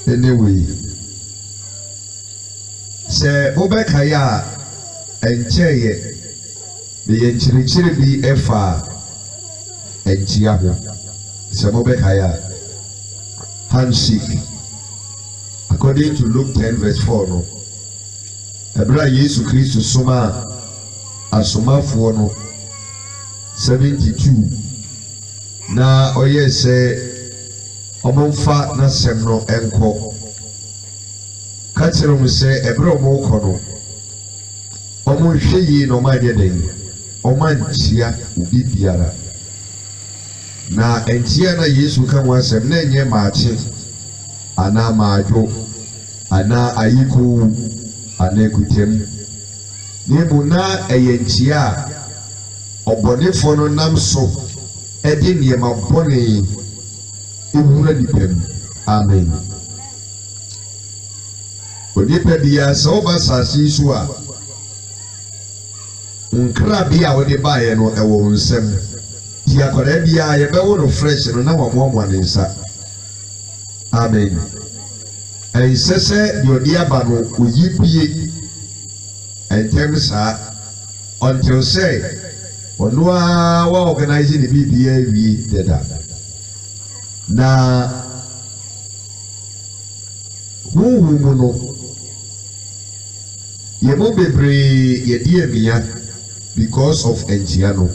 Anyway, say Obekaya and Cheye, the enchiri be efa and Chiago. Say Obekaya handshake. According to Luke 10 verse 4, no. Ebra Yesu Christo soma asomafoɔ no 72 na ɔyɛ sɛ ɔmomfa na sɛm no ɛnkɔ ka kyerɛ mu sɛ ɛbrɛ ɔmokɔ no ɔmonhwɛ yie na ɔmayɛ den ɔmankyia obi biara na ɛnkyia na Yesu ka ho asɛm na ɛnyɛ maakye anaa maadwo anaa ayiko anaa kutem nemu na ɛyɛ nkyia ɔbɔnefoɔ no nam so ɛde nneɛma bɔne ewura nipa mu amen onipa biara sɛ ɔba asase yi so a nkra bi a wɔde baeɛ no ɛwɔ wo nsam ti akwadaa biara yɛbɛwo no fresh no na wɔamoamoa ne nsa amen ɛnsɛ sɛ deɛ ɔde aba no oyi bie ɛntɛm saa until sɛ ɔno a wa organize ne biribiara wie deda na huhu mu no yɛmo bebree yɛdi amia because of ɛnkyia no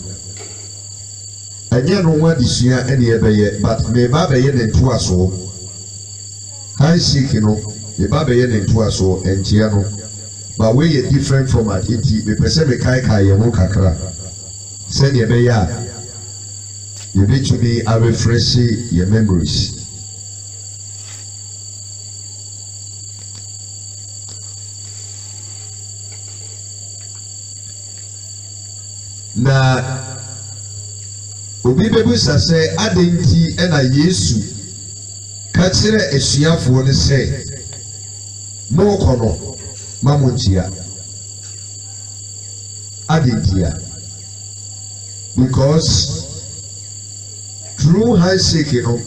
ɛnyɛ no ho adesua ɛne yɛbɛyɛ but meba bɛyɛ ne ntoasoɔ handshake no meba bɛyɛ ne ntoasoɔ ɛnkyia no but we are different from at eti me pese me kai yɛ ho kakra sɛ deɛ ɛbɛyɛ a yɛbɛtumi refresh your memories na obi bɛbusa sɛ adɛn nti ɛna Yesu ka kyerɛ asuafoɔ no sɛ mokɔ no mamuntia adentia because through handshake you know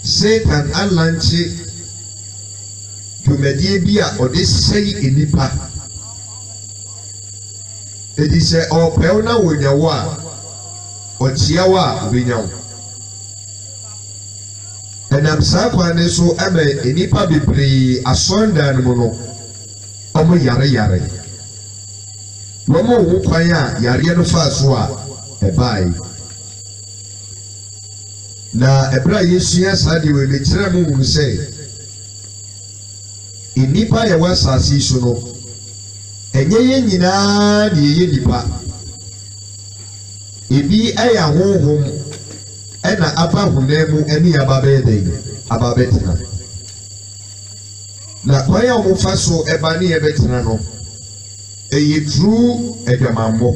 Satan alanche dwumadie bi a ɔde sɛe enipa edi sɛ ɔpɛw na wonyawo a ɔkyeawo a obɛnyawo ɛnam saa kwan ne so ama enipa bebree asɔndan no mu no ɔmo yare wɔn wo kwan a yareɛ no fa so a ɛbae na ɛbrɛ a yɛsua saa deɛ wɔ kyerɛ mu hu sɛ nnipa yɛ wɔ asase yi so no ɛnyɛ yɛn nyinaa na yɛyɛ nipa ebi ɛyɛ ahohom ɛna aba honam mu ɛne aba bɛyɛ dɛn aba bɛtena na kwan a wɔn fa so ɛba ne yɛbɛtena no ɛyɛ true adwamammɔ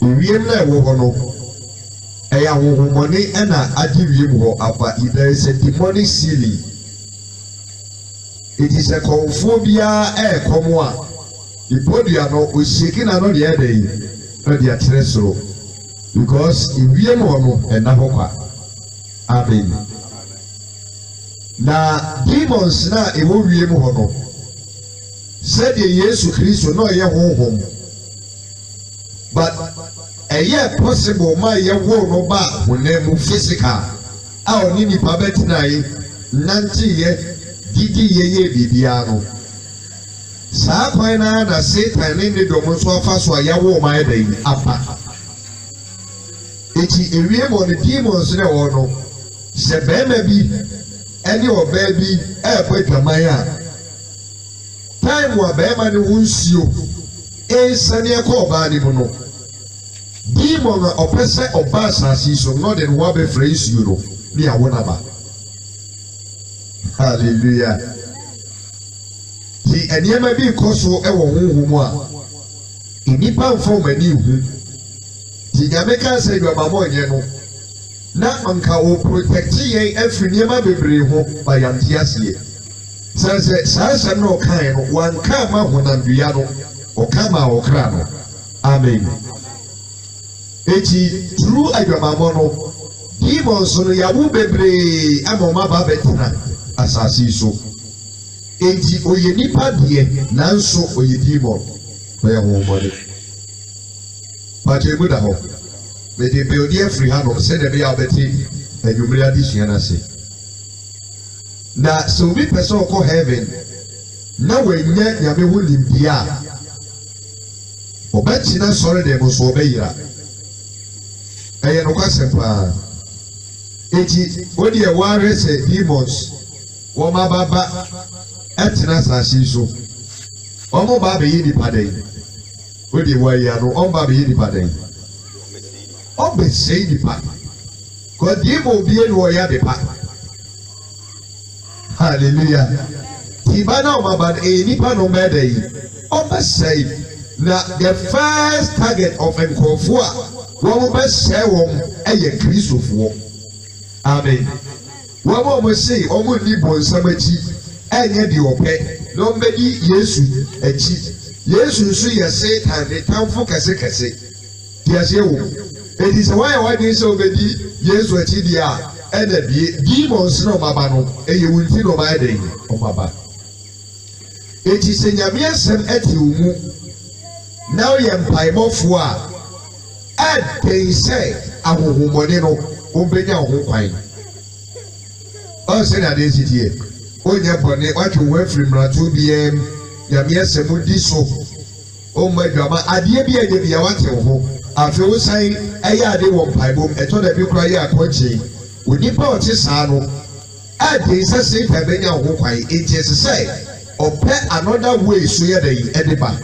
ewiem na ɛwɔ hɔ no ɛyɛ ahohomɔne ɛna agye wiem hɔ aba there is a demonic sealing it is a kɔnfoɔ biara ɛɛkɔm a ibodua no ohyeki na no deɛ ɛda yi na deɛ akyerɛ soro because ewiem hɔ no ɛna hɔ kwa amen na demons na ɛwɔ wiem hɔ no sɛdeɛ Yesu Kristo na ɔyɛ honhom but ɛyɛ possible ma yɛwo no ba honam mu physical a ɔne nipa bɛtenae nanteyɛ didi yɛyɛ biribiara no saa kwan na Satan ne ne dɔm nso afa so a yɛwo ma ɛda yi apa eti ewiem wɔ ne demons na ɛwɔ no sɛ bɛrima bi ɛne ɔbaa bi ɛɛbɔ adwaman a time a bɛrima ne ho nsuo ɛnsane ɛkɔ ɔbaa ne mu no demon a ɔpɛ sɛ ɔbaa asase yi so na ɔde ne ho abɛfra nsuo no ne awo naba hallelujah ti nneɛma bi kɔ so ɛwɔ honhom a nnipa mfɔm ani hu ti nyame ka sɛ adwamammɔ nyɛ no na nka wo protect yɛn afiri nneɛma bebree ho ba yɛnte aseɛ sɛ saa asɛm na ɔkae no wanka ma honamdua no ɔka ma ɔkra no amen eti through adwamammɔ no demons no ya wo bebre amoma ba betina asasi so enti oye nipa de nanso oye demon oye homode but emu da ho me de build here free hand say de be abeti enumre adisua na se na so we person ko heaven na wenya nyame ho limbia obeti na sore de mo so obeyira eye no kwasempa eti odi e ware se demons wo ma baba etina sashi so omo ba be yidi padai odi wa ya no on ba be yidi padai on be say di pa god demo bi enu o ya de pa hallelujah tibana o ma ba ni pa no me dai on be say na the first target of enkofu a wo be say wo eye kristofo amen wo mo say o mo ni bonsam achi enye di ope no mbedi yesu achi yesu nso ye satan de tamfo kese dia se wo edi se why dey so obedi yesu achi dia ena bi demons no baba no eye wunti no ba dey o baba eti se nyame asem ati umu now ye mpaimofo a dey say ahohomone no obenya ho kwan o se na dey sitie onye bone watwe wo afiri mrato biem nyame asem di so o madwama ade bi anye bia wate ho afi wo san eye ade wo mpaibom eto da bi kura ye akonche onipa o te saa no ade se se tabenya ho kwan enti se ope another way so ye dey ediba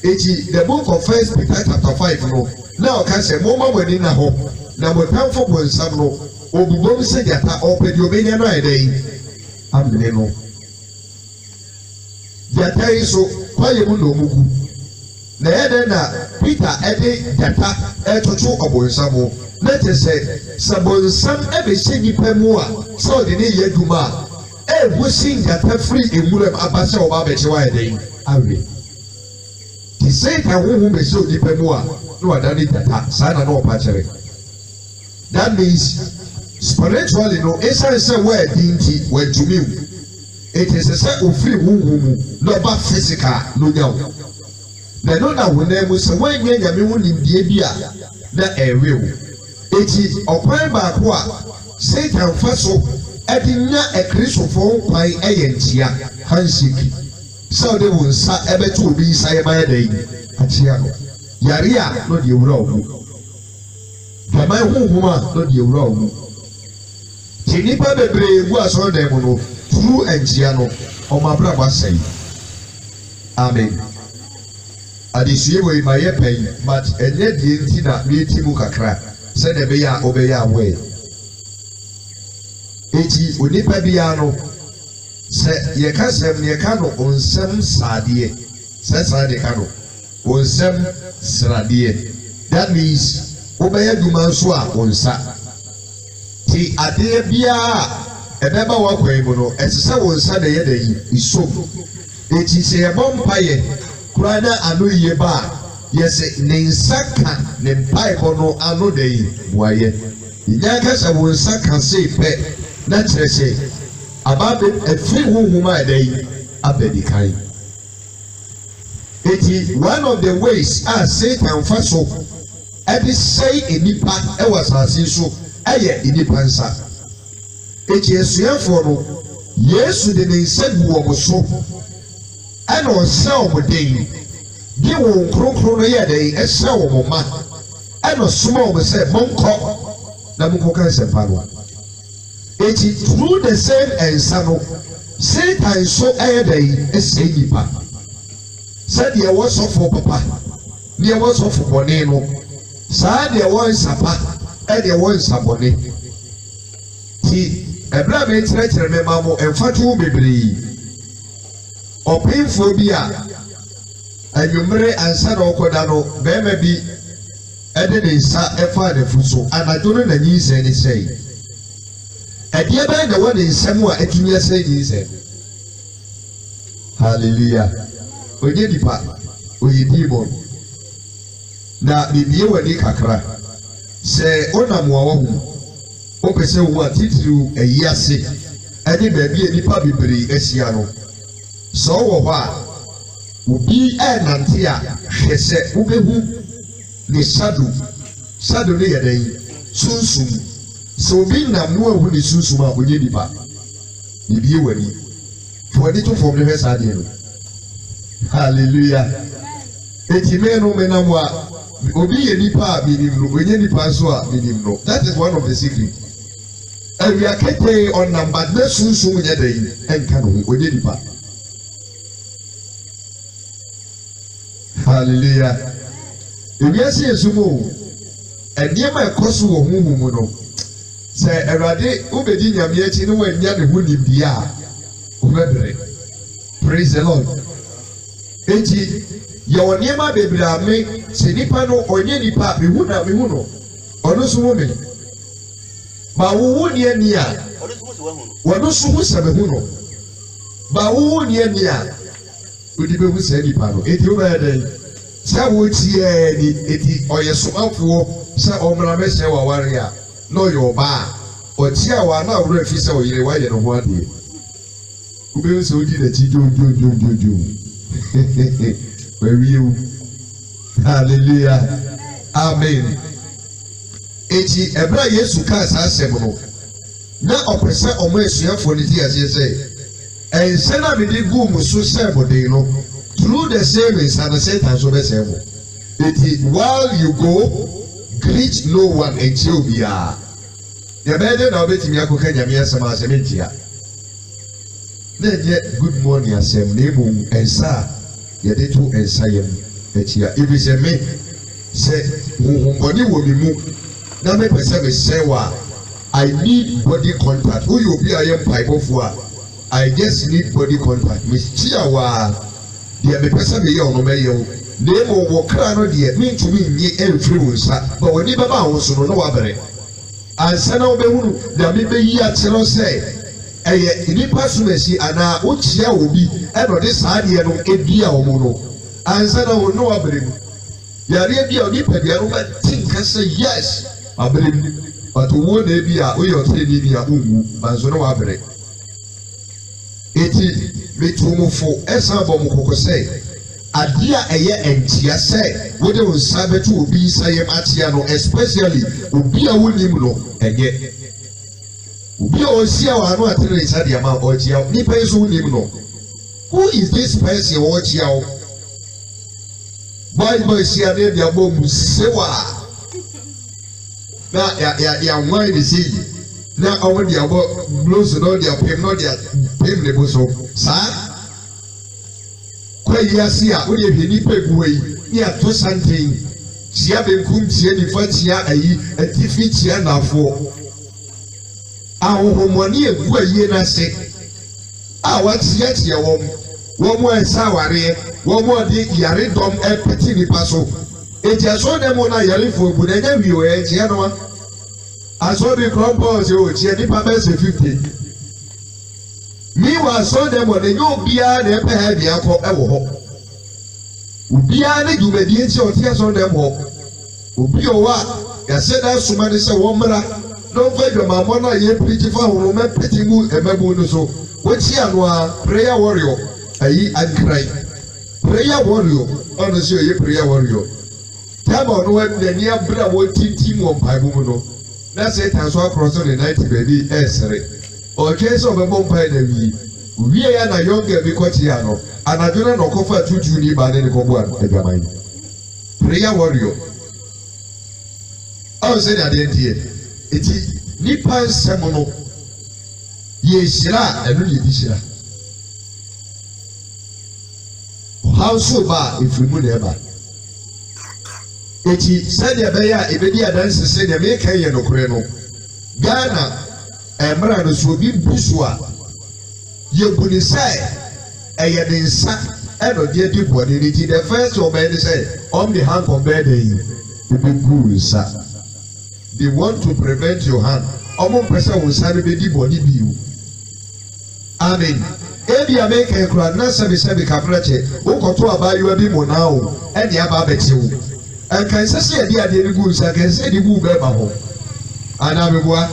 eti the book of 1 Peter chapter 5 no na o ka se mo ma wani na ho na mo tamfo bonsam no obubom se jata opedi obenya no edei amene no jata iso kwaye mu no mugu na yede na Peter ede jata etoto obonsam na te se sabonsam ebe se nipa mu a so de ne yeduma busin jata free emurem abase oba beche wa edei awe ti say ta huhu be se nipa mu a no wadani jata sana no opa chere. That means spiritually no esa se word dinti wetumi it is a say ofri huhu no ba physical no nyawo na no na wona mu se wan nya nyame hu nimdie bi a na ewe wo eti okwan ba ko a Satan fa so edinya ekristofo kwan eyentia handshake so de won sa ebetu obi sa ye ba dai achia no yare a no de ewura ogu baba huhuma no de ewura ogu tinipa bebre egu aso dem no through enjia no o ma bra ba sei amen adisue we maye pen but enye die nti na me timu kakra se de be ya obeya we eti onipa bia no se ye kasem ne ka no onsem sade se sade ka no onsem srade that means obeya duma so a onsa ti ade bia ebeba wa kwan mu no esese wonsa de ye de yi isom eti se ye bompaye kura na anu ye ba yese ne nsaka ne mpai no anu de yi boaye inya ka se wonsa ka se pe na kyerese ababe efri huhuma edai abedi kai eti one of the ways Satan fa so edi say enipa e wasase so eye enipa nsa eti esuafo no Yesu de ne nsa gu wo so ana o sel mo den bi wo kronkron no ye dai e sel wo ma ana suma wo se monko na monko kan se paro eti through the same ensano Satan so ayedai ese nipa said ye was of for papa ne was of for bone no sa de won sapa e de won sabone ti ebra me tire me mamo emfatu bebre opinfo bi a anwumre ansa na okoda no be ma bi e de ne nsa e fa de fuso anajo no na nyi se ne sei edie ben da woni nsem a etumi ase yi se hallelujah oye dipa oye demon na bibie wani kakra se onam wa wo pese wo atitiru eyiase ene baabi enipa bibiri asia no so wo ho a obi nante a hwese wobehu ne sadu ne yeden sunsum so obi nam no ahu ne sunsum a onye nipa bibie wani for to form the first idea. Hallelujah. Eti me no me na mo a obi ye nipa binim no onye nipa so a binim no. That is one of the secrets. And we are keeping on number ne sunsun nye dey enka no onye nipa. Hallelujah. Ebi ase esumo enema ekoso wo humumu no. Se Erade ubedi nyame achi no wanya ne hunim dia ubedre. Praise the Lord. Eti ye woniema bebra me se nipa no onye nipa mehu no ono so wo me ba wo ni ani a ono so wo se mehu no ba wo ni ani a odi behu se nipa no eti wo ba den se wo tie ni eti oyesomafo se omra me se wa ware a no yo ba o tie wa na wo afi se oyire wa ye no ho ade ubehu se odi na ti jo where you hallelujah amen eti ebra Yesu ka sa asem no na opese omo esuafo ni ti ase say ense na me di gu mu so say bodin no through the same is and Satan so be say mo eti while you go greet no one until bia ya bede na obetimi akoka nyame asem asem ntia na ye good morning asem na emu ensa yede to ensa yem etia if is me say body wo mi mu na me pese me say wa I need body contact who you be ayem paibofo a I just need body contact me tia wa de me pese me ye ono me ye o na emu wo kra no de me ntumi nyi emfiri wo nsa but woni baba ho so no wa bere ansa na obehunu da me be yi a kyero say eye nipa sumesi ana ochia obi eno de saade no edua omo no ansa na wo no abrem yare bia nipa bia no ba tinka say yes abrem but wo na bia o yo tire ni bia ungu banzo no abrem eti metumufo esa bom kokko say adia eye entia say wo de wo sabetu obi sayem atia no especially obi a wonim no enye Ubi osia wa anu atire isa dia ma ochia ni person nim no who is this person ochia o boy sia ne dia bom sewa na ya why they say na owo dia bo blows no dia pem ne bo so sa kwa yasia o de hwani pegu yi ni ato santen tia benkum tia ni fa tia ayi atifi tia nafo ahomoni egu aye na se a watia wom ensa ware wom odi yare dom epeti ni paso eti aso dem na yare fo bu na nya wi o e tia no aso bi compose o tia ni pa be 50 mi wa so dem na nyo bia na epe ha bia ko ewo ho ubia ne dwumadi enti o tia so dem ho obi o wa ya se da suma de se wo mra don't fight your mama na ye preach for who me peti mu emebu no so wechi anu a prayer warrior ayi ankrai prayer warrior ono so ye prayer warrior tama no we ni abra wo tinti mu mpaibu mu no na say tan so across the night baby esre o case of mpai na wi ya na younger bi kwachi ya no anadwona no kofa tutu ni ba ne ko bu an adwaman prayer warrior o say na dey die eti nipa nsem no ye shira enu ye di shira how so ba ifrimu na eba eti said ya be ya ebedi adanse se na me kan ye no kure no Ghana emra no so bi busua ye buni sai eye de nsa eno de di body ni ti the first one be say on the hand of bed e be good nsa. They want to prevent your hand. Omo person will say be di body biu. Amen. Ebi America ekura na sebi kafrache. Ukoto abayo bi mo na o. Eni aba beti o. En kan se edi ade ni gu nsa kan se di gu be ba ho. Ana me bua.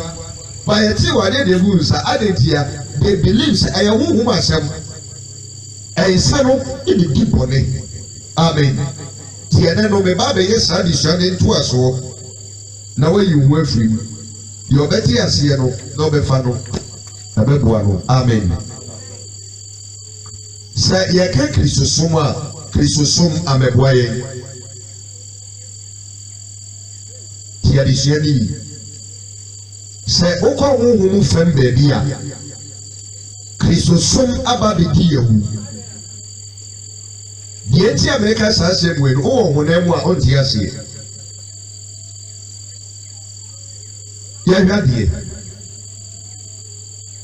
By a tea, what they rules are added here, they believe I am who myself. A son in the deep on it. Amen. Tiana no me baby, yes, I discern into us all. Now you were free. Your betty as here no be fano. Amen. Say, ye can't Christosum ameboye. Tia discerni. Say, Oko who fem baby. Christosum ababidi yehu. The Tia make us as if when all whenever on Tiasia. Yagadi.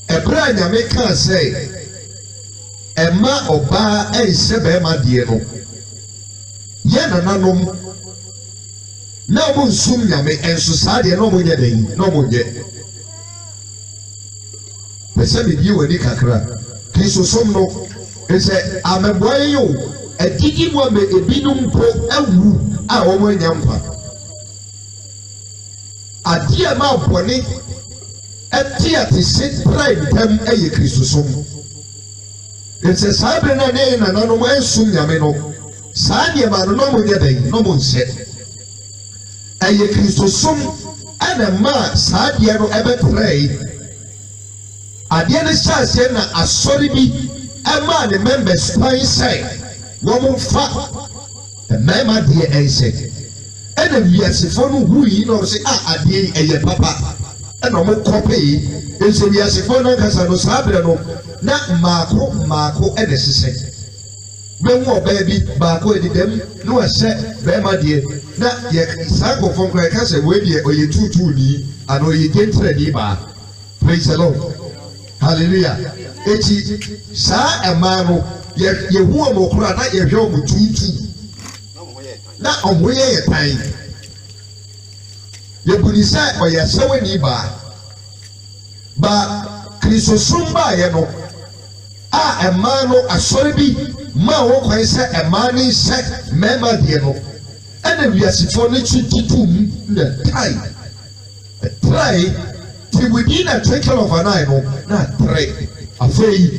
A brand ya make us say, Emma oba e sebe ma die no. Ye nananom. Na mo nsum nyame enso saa de no mo nye den, no mo nye. Pese me bi wani kakra. Kristo som no e se ameboye yo, edidi mo me ebinum po awu a wo mo nyampa. Ade ma boni etia te sit pride dem eye Kristo som. It's a cyber name and no way soon yamino. Sanya man no more getting no one said. A ye Christosum and a ma Sadiano ever pray. A dear chance a sorry be a man the members spine say. Woman fat the mamma dear a said. And a yasifon who you know say a dear a papa and no more copy is a yasifon Casano Sabrano. Na Marco and the sister. When more baby, Marco did them, no, I said, Bema dear. Na ye Sango from Cracas, where ye or ye 2 and or ye get ready bar. Praise the Lord. Hallelujah. Eti sa a mano, ye who more cry, not your job with 2. Not on way a time. Ye could decide or ye so any bar. But Christosumba, you know. A man no asori bi ma wo kwan se a man ni se mema de no ena wiasifo ne tutum na try to within a twinkle of an eye no na try afei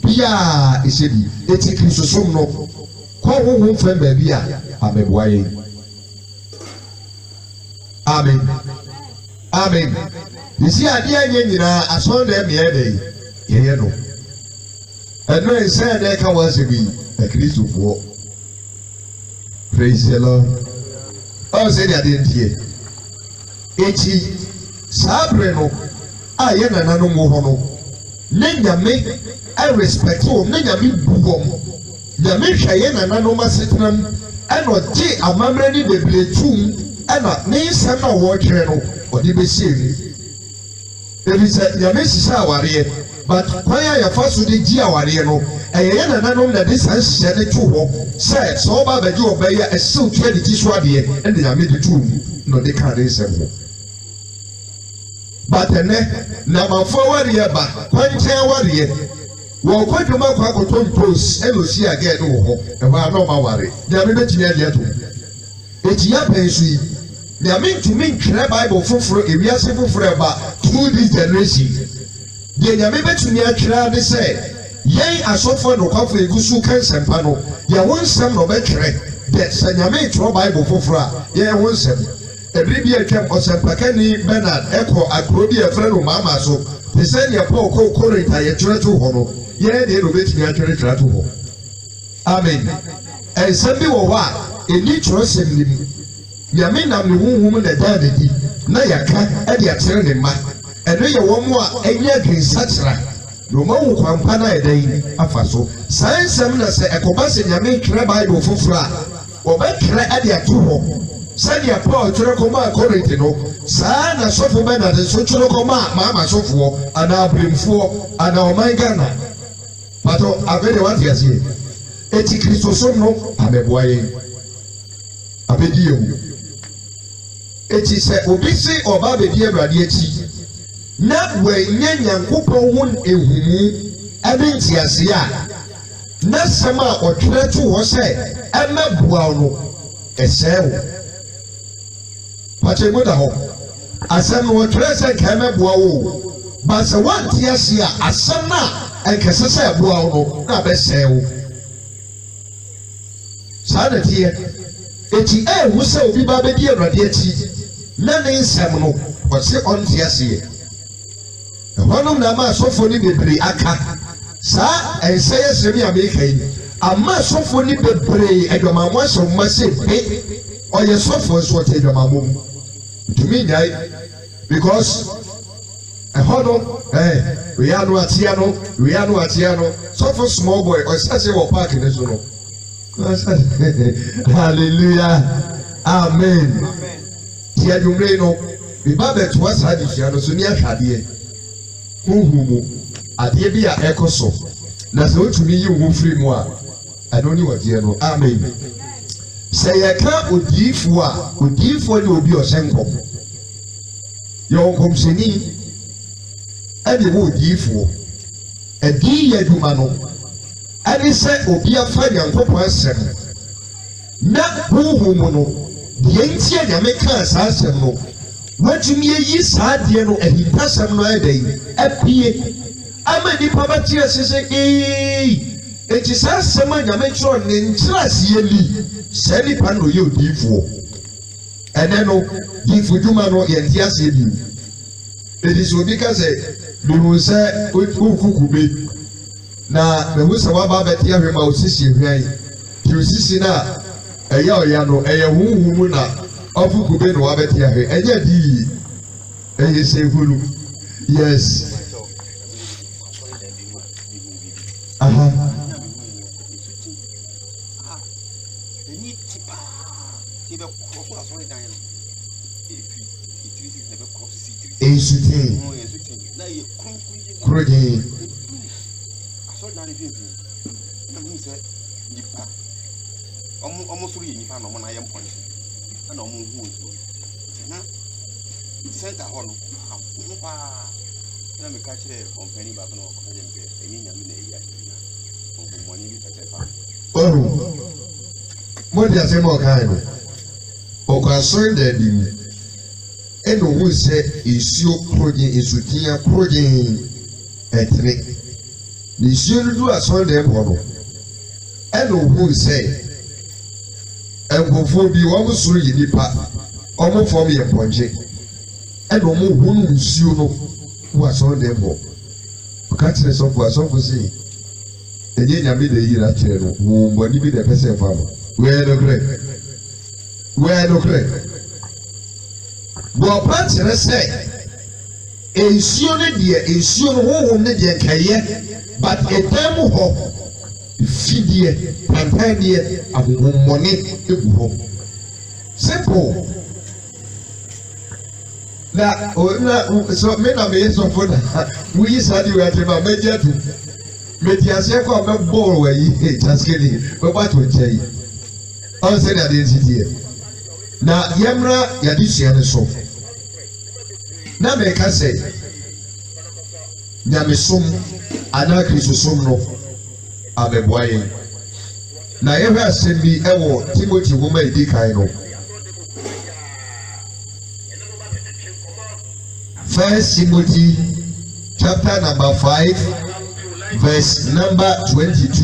bia isedi eti Christosum no ko wo fem ba bia ameboye. Amen. Amen. Disi ade anye nyina aso na me ede ye no. And no said that was to be a Christian for. Praise the Lord. Oh, said I didn't hear. Echi Sabreno, I am an animal hono. Nenya me, I respect home, Nenya me bugom. The Mishayen and Anoma Sitnam, and what J. a mamrani de Bletum, and not me, Sana Watchano, or the Bessie. There is a Yamesa warrior. But why ya first de dia ware no eye na nanom na this has said to ho say so ba be jo be ya ese otu ade ti so ade and ya me de tu no de ka de sem ho. But ene na ma forward ya ba kwanchen ware wo kwaduma kwa koton pros e lo si aga de ho e ba no ma ware ya me betimi ade to eti ya pensu yi ya me to me kire Bible foforo ewiase foforo ba through this generation. Ye nyame betumi atwera de se yen asofo no kwafo egusu kan sempa no ye wonsem no betwere de se nyame tro Bible fofora ye wonsem ebri bi atwam osempakani Bernard eko akrobi efre no mama so de se ne Paul ko korita ye twere to ho no ye de no betumi atwere twere to ho. Amen. Ensembi wo wa eni tro sem nim nyame nam ne huhum na dadadi na yaka e de atere ne ma eno ye wo mo a enya gensatra no ma wo kwampa na edan afa so sansem na se ekoba se nyame twere Bible fofora wo be twere ade ato ho se dia Paul twere ko ma Corinth no saa na sofo be na de so twere ko ma mama sofo ana abrimfo ana omangana pato avede wat yasie eti Christosom no ameboye abedi yewu eti se obi se oba bedi Awurade achi na we nyanyankopon won ehumu abenti ase a na sama otwere to ho se emabua no esewo pache moda ho asɛm no wɔtwerɛ sɛ nkae mɛboa wo ba sɛ woante ase a asɛm no a ɛnkɛsɛ sɛ ɛboa wo no na bɛsɛe wo saa na teɛ eti ɛhu sɛ obi ba bɛdi Awurade akyi na ne nsɛm no wɔse ɔnte aseɛ ɛhɔnom na ama asɔfoɔ no bebree aka saa ɛnsɛ yɛ sɛm yi a meka yi ama asɔfoɔ no bebree adwamammɔ ahyɛ mma sɛ pe ɔyɛ sɔfoɔ nso ɔte adwamammɔ mu ntumi nyae because ɛhɔ no wei ano ateɛ no sɔfo small boy ɔsase wɔ park ne so no hallelujah amen ti adwumre no biba bɛtoa saa adesua no so ne ahwadeɛ huhu mu adeɛ bi a ɛkɔ so na sɛ wotumi yi wo firi mu a ɛno ne wɔdeɛ no amen sɛ yɛka odiyifoɔ a odiyifoɔ ne obi ɔhyɛ nkɔm yɛwɔ nkɔmhyɛni ɛne wɔ odiyifoɔ ɛdi yɛ adwuma no ɛne sɛ obi afa Nyankopɔn asɛm na huhu mu no deɛ nti a Nyame kaa saa asɛm no watumi ayi saa adeɛ no ahintasɛm no ɛda yi apie ama nipa bɛte ase sɛ enti saa asɛm a Nyame kyerɛ ne nkyerɛaseɛ li saa nipa no yɛ odiyifoɔ ɛnɛ no diyifo dwuma no yɛnte aseɛ bi edi sɛ obi ka sɛ mehu sɛ woku kube na mehu sɛ waba abɛte ahwɛ ma osisi ehwan ti osisi no a ɛyɛ ɔya no ɛyɛ huhu mu na ɔfu kube na wabɛte ahwɛ ɛnyɛ di ɛyɛ sɛ hulu yes aha esutin kurojin almost really nipa no mo na yɛ mpɔnse na ɔmo hu nso na center hɔ no aho paa na me ka kyerɛ ɔmpani ba no ɔkɔfɛ de mpe ɛnyɛ nyame na ɛyɛ na ɔmmɔne bi pɛtɛ pa mo de asɛm ɔkae no ɔkɔ asɔre da bi mu ɛna ɔhu sɛ nsuo korogyen nsutia korogyen ɛtene na nsuo no du asɔre da mu hɔ no ɛna ɔhu sɛ nkurɔfoɔ bi wɔn soro yɛ nipa wɔn fam yɛ mpɔnkye ɛna wɔn hunu nsuo no wɔ asɔre dɛm hɔ ɔka kyerɛ asɔfo sɛ ɛnyɛ nyame na eyi akyerɛ no wɔn bɔnni bi na ɛpɛ sɛ ɛfa no wɛɛ nokorɛ wɔpa kyerɛ sɛ nsuo no honhom no deɛ nkɛyɛ but ɛdan mu hɔ fidie pantaneɛ ahohommɔne egu hɔ simple na so me na meyɛ sɔfo na woyi saa de wɔate ma mɛgye ato meti aseɛ kɔ a mɛbɔɔl wɔ yi kyaskeli mɛbɔ ato nkyɛn ɔn sɛ ne adeɛ ntideɛ na yɛmmra yɛde sua no so na mɛka sɛ nyamesom anaa kristosom no abɛboa yɛn na yɛhwɛ asɛm bi ɛwɔ Timothy nwoma edi kan no 1 Timothy chapter number 5 verse number 22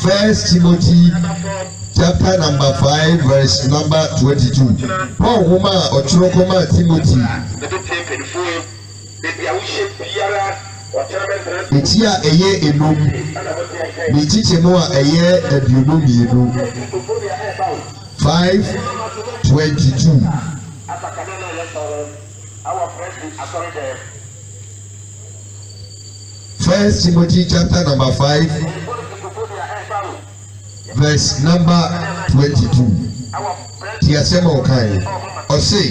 1 Timothy chapter number 5 verse number 22 Paul nwoma a ɔtwerɛ kɔma Timothy eti a ɛyɛ enum ne titi mu a ɛyɛ aduonu mmienu 5:22 1 Timothy chapter number 5 verse number 22 ti asɛm a ɔkae ɔse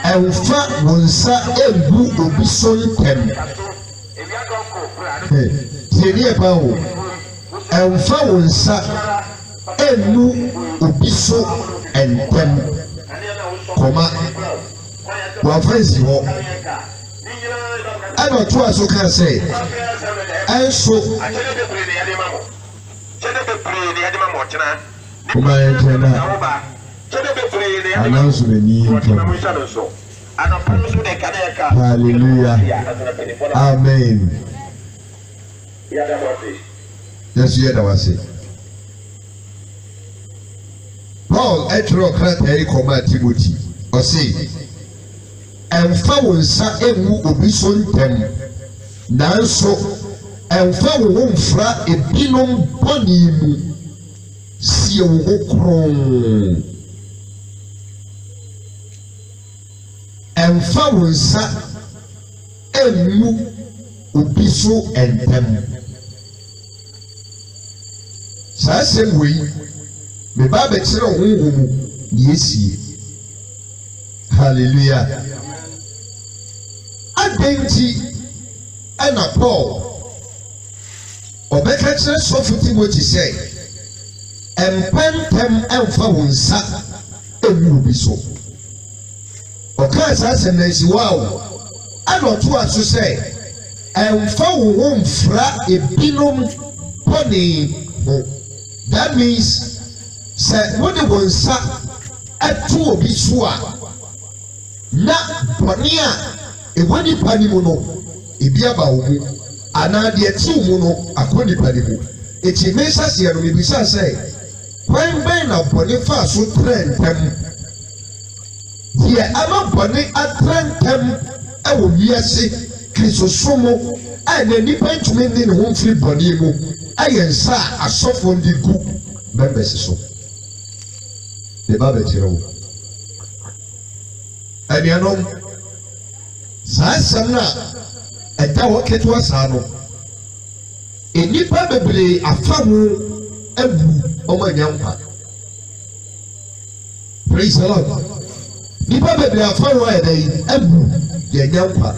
ɛnfa wɔn nsa egu obi so ntɛm tie nie pa o ɛnfa wɔn nsa egu obi so ntɛm kɔma wɔafa nsi hɔ ɛna ɔto a so kaa sɛ ɛnso kɔma yɛn kyɛn na Announce the name. Hallelujah. Amen. Yes, you that was it. Paul etro krata koma Timothy. O say, "Emfa wo nsa emu obi so ntem. Nanso emfa wo mfra ebinom boni mu. Sie wo kron. Emfa wo nsa emu obi so ntem." Saa same way, me ba be kire honhom yesie. Hallelujah. Adenti ana Paul obeka kire Sɔfo Timothy say, "Empentem emfa wo nsa emu obi so." Oka saa sɛm na si wow. Ana to aso say, "Emfa wo mfra ebinom bɔne ho." That means, say, what the one sa at two of each one. Na Bonia, a one panimuno, a biabaum, anadia tumuno, a quani panimu. It's a message here, we say, when Ben of Boniface would train them. Dear Ama Boni at train them, I will be a sick, Crisosomo, and a dependent in home free Bonimu. Ayen sa asofo ndi gu members so the Bible tell anianom sa samna eta woketo asano enipa bebre afamu abu omanyampa. Praise the Lord. Nipa bebre afamu edai abu yenyampa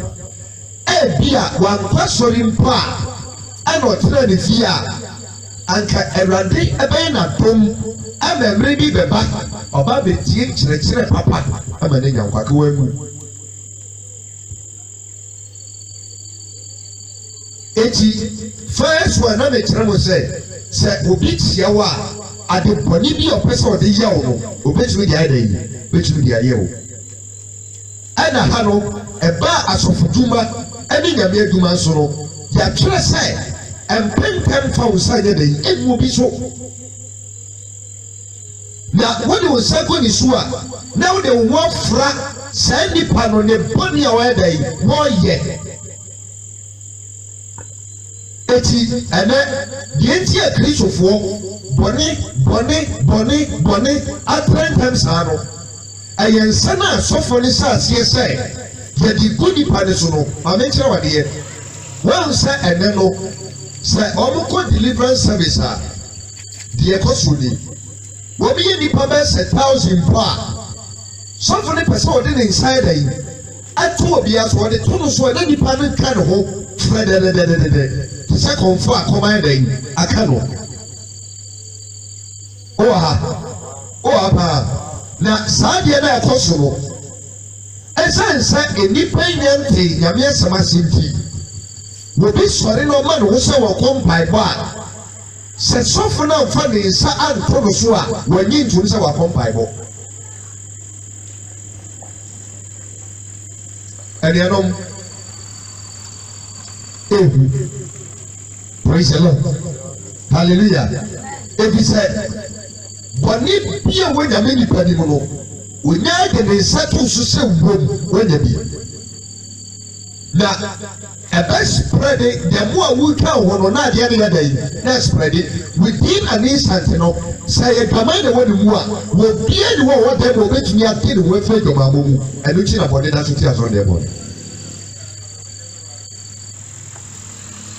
ebia wankwa sori mpa. Ano tena ne fia anka Awurade ebe na dom amemre bi beba oba betie kyerɛkyerɛ papa ama ne nyankwa ka wamu. Eti first one na me kyerɛ mo sɛ obi tia wa ade bɔne bi opese ode yɛ wo no obetumi di ayɛ yi betumi di ayɛ wo. Ana ha no eba asofoduma ɛne nyame aduma nso no ya kyerɛ sɛ empem fa wo sa yɛ dɛ emu bi so. Na wode wo sa ko ni so a na wode wo fra saa nipa no ne bɔne a wɔyɛ dɛ wɔyɛ. Eti ɛnɛ deɛ nti a Kristofoɔ bɔne atrentem saa no ɛyɛ nsa na asɔfo ne sa aseɛ sɛ yɛde gu nipa ne so no ma menkyerɛ wadeɛ. Wɔn sɛ ɛnɛ no sɛ ɔmo kɔ deliverance service a deɛ kɔ so ni wɔn yɛ nipa bɛyɛ 1,000 po a sɔfo ne pɛ sɛ ɔde ne nsa yɛ dɛ yi ato obi aso ɔde to no so ɛna nipa ne ka ne ho frɛ dɛdɛdɛdɛdɛ te sɛ kɔnfo a kɔma yɛ dɛ yi aka no ɔwɔ ha paa na saa deɛ na ɛkɔ so no ɛsan sɛ enipa yi nyɛ nte nyame asɛm ase nti wobi sɔre na ɔma ne ho sɛ wɔkɔ mpaebɔ a sɛ sɔfo na mfa ne nsa anto no so a wɔnyi ntom sɛ wɔakɔ mpaebɔ. Ɛnuanom ehu praise the Lord hallelujah. Ebi sɛ bɔne bi a wɔnyame nipa ni mu no wɔnya de ne nsa to so sɛ wom wɔnya bi na ɛbɛ spread the more we can wɔn no na adeɛ no yɛ dɛ yi na spread within an instant no sɛ yɛ dwaman na wɔ ne mu a wɔbie ne wɔ dɛm na wɔbɛtumi ate ne ho afiri dwamamɔ mu ɛno kyi na bɔne da so ti asɔn dɛm bɔne.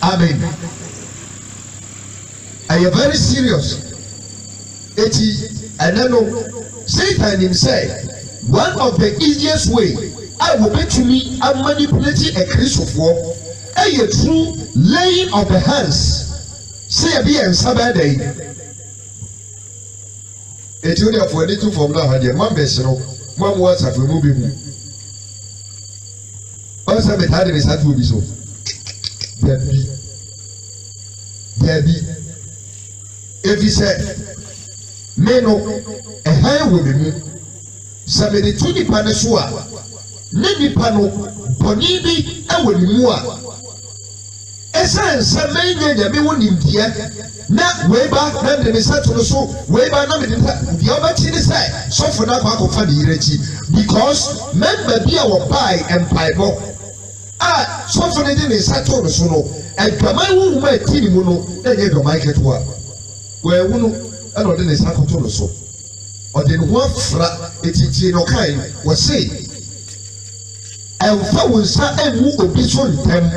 Amen. Ɛyɛ very serious. Eti ɛnɛ no Satan himself one of the easiest way I will bet to me a manipulating a Christophore a true laying of the hands. Say a be and Sabbath. It's only for a little from now, dear Mambes, one words of removing. Also, the time is that will be so. There be. If he said, me no ɛhan wɔ me mu sɛ mede to nipa ne so a ne nipa no bɔne bi ɛwɔ ne mu a ɛsan sɛ mɛnyɛ nyame wo nimdeɛ na weiba na mede me nsa to no so weiba na mede deɛ ɔbɛkyi ne sɛ sɔfo no akɔ akɔfa ne yere akyi because member bi a wɔbae mpaebɔ a sɔfo no de ne nsa to no so no adwaman huhum a ɛti ne mu no na ɛnyɛ adwaman ketewa wɔawu no ɛna ɔde ne nsa kɔto no so ɔde ne ho afra ɛtitie no ɔkae wɔse ɛmfa wo nsa ɛngu obi so ntɛm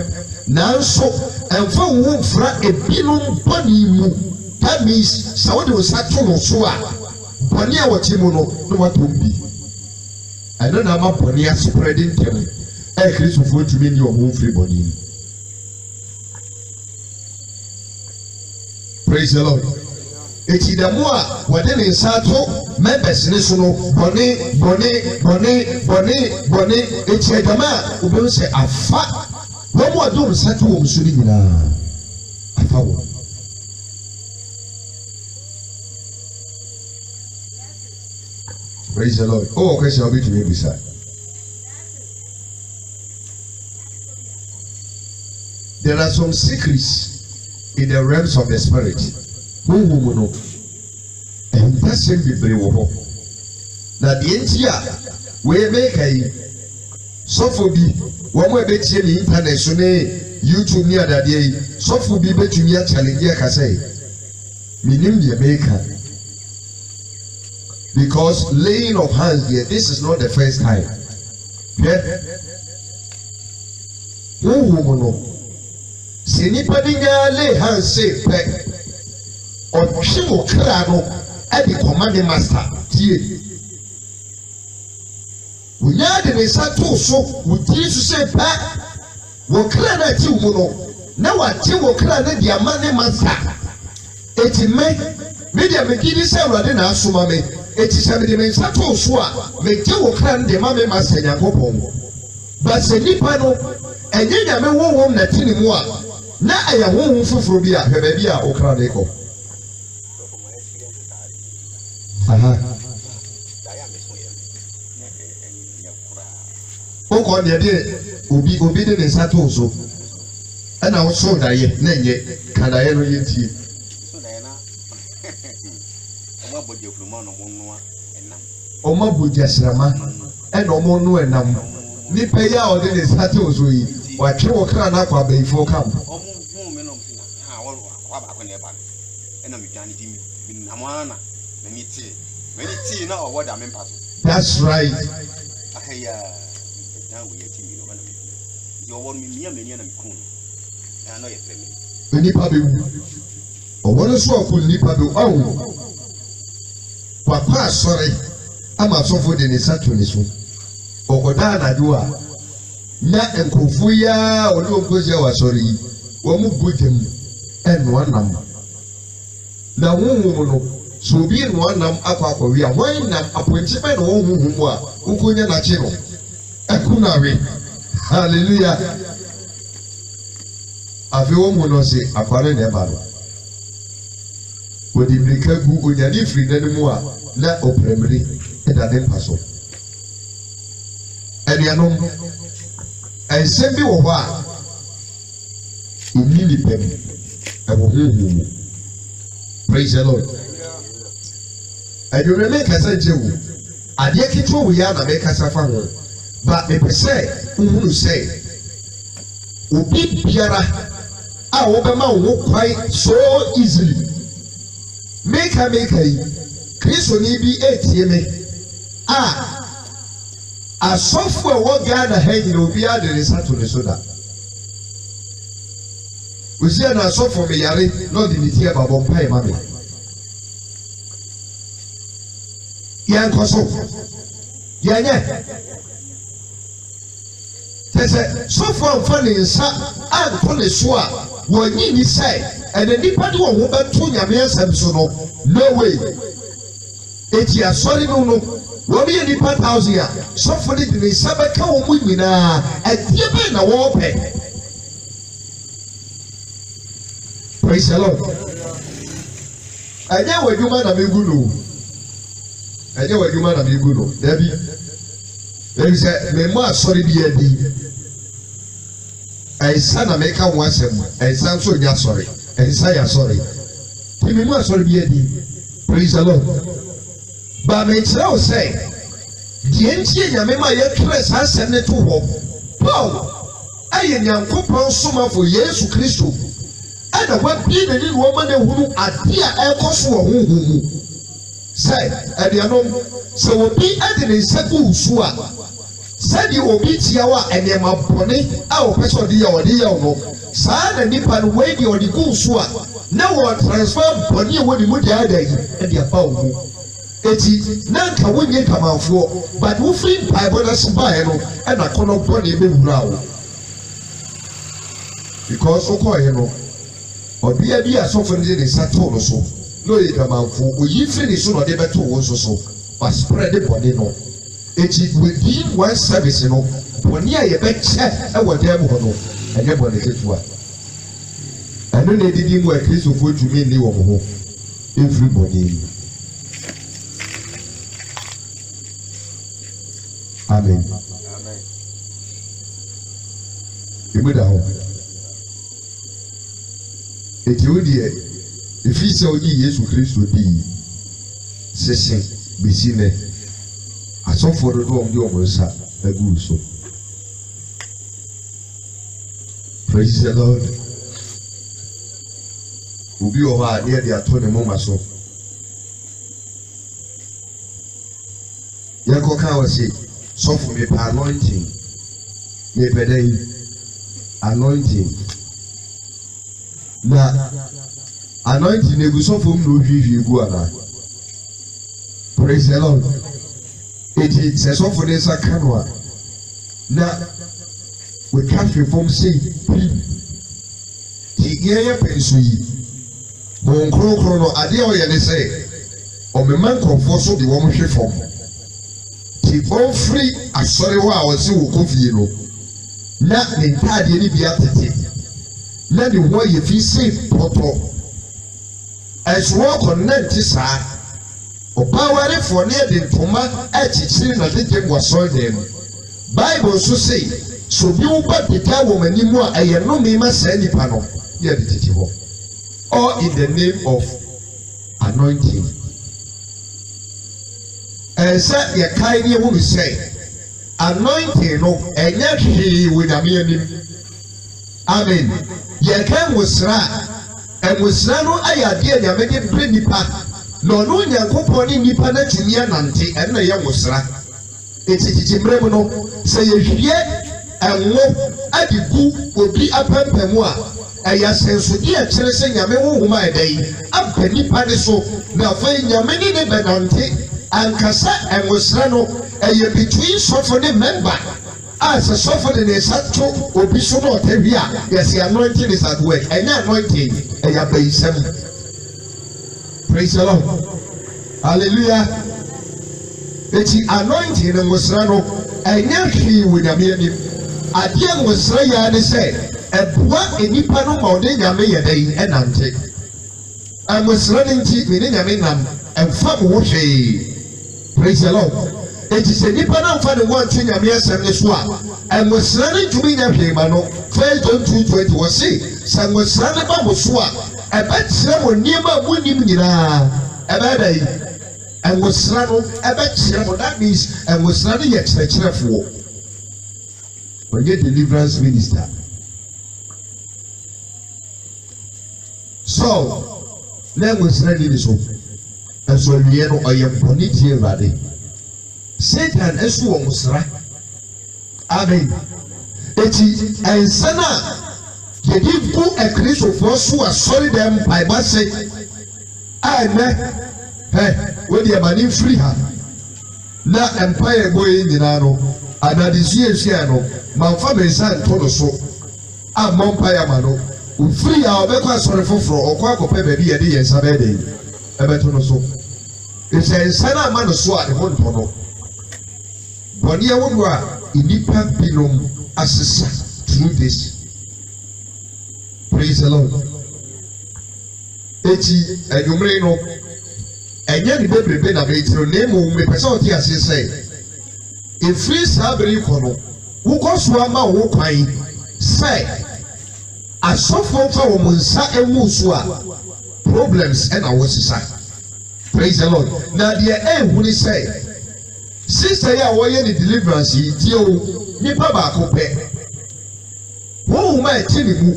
nanso ɛmfa wo ho mfra ebinom bɔne mu that means sɛ wode wo nsa to no so a bɔne a wɔte mu no na watɔm bi ɛno na ama bɔne asprɛde ntɛm ɛyɛ kristofoɔ tumi ni ɔmo mfiri bɔne mu. Praise the Lord. Eti dɛmo a wɔde ne nsa to members ne so no bɔne eti ɛdɛm a obi sɛ afa wɔn mu a de wɔn nsa to wɔn so ne nyinaa afa wɔn. Praise the Lord. Oh, question I'll be to me beside. There are some secrets in the realms of the spirit. Who will know? And that's him be brave. Now the entire we make a suffer be one way bet the internet so YouTube near that day. Suffer be bet me a challenge I can say. Minim the maker. Because laying of hands here, this is not the first time. Yeah. Who will know? Se nipa di nya lay hands say pɛ ɔtwe wo kra no ɛde command master tie wonya de ne nsa to so wo tiri so say pɛ wo kra na ti wo no na wate wo kra na de ama ne master eti me dia me gidi sɛ awurade na asoma me eti sɛ me de me nsa to so a me te wo kra na de ma me master Nyankopɔn ba se nipa no ɛnyɛ nyame wonwom na ti ne mu a na ɛyɛ honhom foforɔ bi a hwɛ baabi a wokra ne kɔ. Wokɔ deɛ de obi de ne nsa to so ɛna woso daeɛ na ɛnyɛ ka daeɛ no yɛntie. Ɔma bogyasrama ɛna ɔmo no ɛnam nipa yi a ɔde ne nsa to so yi watwe wɔ kra na akɔ abayifoɔ kam. That's right. Nipa bɛ wu ɔwɔ ne so ɔkò nipa bɛ wu ɔwɔ wakɔ asɔre ama asɔfo de ne nsa to ne so ɔkɔda anadwo a na nkurɔfoɔ yi a ɔne wɔn kɔsi wɔ asɔre yi wɔn mu gu gyam ɛnoa nam na huhum no so obi noa nam akɔ akɔwe a wɔn nam apɔnkye bɛ na wɔn huhum a nkonya n'akyi no ɛko na awe hallelujah afi wɔn mu no se akware na ɛba no wɔde mirika gu onyane firi n'anim a na ɔpɛrɛmire ɛda ne mpa so ɛnuanom ɛnsɛm bi wɔ hɔ a ɔni nipa mu ɛwɔ huhum mu. Praise the Lord. Ɛdwuma mi kasa nkyɛn wo adeɛ ketewa wo yɛ na mi kasa fa ho ba mepɛ sɛ nhunu sɛ obi biara a wɔbɛma wo ho kwan so easily meka yi kristoni bi etie me a asɔfo a wɔ Ghana ha nyina obiara de ne nsa to ne so da osia na asɔfo me yare na ɔde ne ti aba bɔ mpae ma me yɛnkɔ so yɛnyɛ tɛ sɛ sɔfo amfa ne nsa ankɔ ne so a wɔnyi ni sɛ ɛna nipa de wɔn ho bɛto nyame asɛm so no no way eti asɔre no no wɔn yɛ nipa 1000 a sɔfo de ne nsa bɛka wɔn mu nyinaa ɛdeɛ bɛyɛ na wɔɔpɛ. Praise the Lord. Ɛnyɛ wɔ adwuma na megu no ɛnyɛ wɔ adwuma na megu no dabi ɛbi sɛ mɛmɔ asɔre bi adi ɛnsa na mɛka ho asɛm ɛnsa nso nyɛ asɔre ɛnsa yɛ asɔre ti mɛmɔ asɔre bi adi praise the Lord ba mɛkyerɛ wo sɛ deɛ ntie nyame ma yɛtwerɛ saa asɛm ne to hɔ Paul ɛyɛ Nyankopɔn somafo Yesu Kristo ɛna wabie n'ani na wɔma no ahunu ade a ɛkɔ so wɔ honhom mu sɛ aduanom sɛ obi ɛde ne nsa gu so a sɛdeɛ obi tia wo a ɛnneɛma bɔne a wɔpɛ sɛ ɔde yɛ wo no saa na nipa no wei deɛ ɔde gu so a na wɔ transfer bɔne a wɔde mu daadaa yi ɛde aba wo mu eti na nka wonye nkamanfoɔ but wofiri mpaebɔ no ase baeɛ no ɛna kɔnɔ bɔne bɛwura wo because wokɔɔyɛ no ɔbea bi asɔfo no de ne nsa too no so na ɔyɛ nkamanfoɔ oyi firi ne so na ɔde bɛtoo wo nso so wasprɛ de bɔne no eti within one service no bɔne a yɛbɛkyɛ ɛwɔ dan mu hɔ no ɛnyɛ bɔne ketewa ɛno na edidi mu a kristofoɔ tumi nni wɔn ho efiri bɔne yi. Amen. Emu da hɔ. Eti o deɛ efi sɛ oyi Yesu Kristo di sese besi nɛ asɔfoɔ dodo wɔn de wɔn nsa agu so. Praise the Lord. Obi wɔ hɔ a ne yɛde ato ne moma so. Yɛkɔ kan wɔ se. Suffer me per anointing, me pɛdɛ anointing. Na anointing egu sɔfo mu na ohwihwie gu ana. Praise the Lord. Eti sɛ sɔfo ne nsa ka no a na wetwa hwe fam sei pim. Ti yɛyɛ pɛnso yi. Wɔn kronkron no adeɛ a ɔyɛ ne sɛ ɔmema nkurɔfoɔ so de wɔn hwe fam. Ti ɔnfiri asɔre hɔ a ɔsi wɔ kofie no na ne ntaadeɛ ne bi atete na ne ho ayɛ fi sei pɔtɔ ɛsoɔ kɔ nante saa ɔbaa warefoɔ ne yɛde ntoma akyekyere na tete wɔ asɔre dan mu Bible nso sei so bi wo ba deda wɔ m'anim a ɛyɛ nnome ma saa nipa no yɛde tete hɔ all in the name of anointing. Sɛ yɛkae ne ehunu sɛ anointing no ɛnyɛ hwee wɔ Nyame anim. Amen. Yɛka nwosra a nwosra no ayɛ adeɛ a Nyame de brɛ nipa na ɔno Nyankopɔn ne nipa no atumi anante ɛno na ɛyɛ nwosra. Eti kyikyi mu no sɛ yɛhwie ɛnwo ade gu obi apampamu a ɛyɛ asɛnsodeɛ a kyerɛ sɛ Nyame honhom a ɛda yi aba nipa ne so na afei Nyame ne ne bɛnante ankasa ɛnwosra no ɛyɛ between sɔfo ne member a sɛ sɔfo de ne nsa to obi so na ɔtɛhwi a yɛsɛ anointing is at work ɛnyɛ anointing ɛyɛ abayisɛm. Praise the Lord. Hallelujah. Eti anointing ne nwosra no ɛnyɛ hwee wɔ Nyame anim. Adeɛ nwosra yɛ ne sɛ ɛboa enipa no ma ɔde Nyame yɛ dɛ yi ɛnante. Nwosra ne nti me ne Nyame nam ɛmfa mo ho hwee. Praise the Lord. Eti sɛ nipa na nfa ne ho ante Nyame asɛm ne so a nwosra ne ntumi nya hwee ma no 1 John 2:20 wɔ se sɛ nwosra ne ba mo so a ɛbɛkyerɛ mo nneɛma a monim nyinaa ɛbɛyɛ dɛ yi nwosra no ɛbɛkyerɛ mo. That means nwosra no yɛ kyerɛkyerɛfoɔ ɔnyɛ deliverance minister. So na nwosra ni so ɛso wie no ɔyɛ mpɔne tie Awurade. Satan ɛso wɔ nwosra. Amen. Eti ɛnsa na yɛde gu akristofoɔ so asɔre dɛm mpaebɔ se a ɛnɛ wɔde ɛmane mfiri ha na mpaeɛ ɛbɔ yi nyinaa no anadesuasua no mamfa me nsa nto no so a mmɔ mpaeɛ ama no ofiri a ɔbɛkɔ asɔre foforɔ ɔkɔ akɔpɛ baabi yɛde yɛn nsa bɛyɛ dɛ ɛbɛto no so. Ɛsɛ nsa no ama no so a ne ho ntɔ no bɔne ɛwodo a nnipa binom asesa through this. Praise the Lord. Eti enwumere no ɛnyɛ ne bebrebe na bɛtiri nemu mepɛ sɛ ɔte ase sɛ efiri saa bere kɔ no wokɔ so ama wo kwan sɛ asɔfo fa wɔn nsa emu so a problems ɛna wɔsesa praise the lord na deɛ ɛnhu ne sɛ sister yi a wɔyɛ ne deliverance yi tie o nipa baako pɛ wɔn homa ɛte ne mu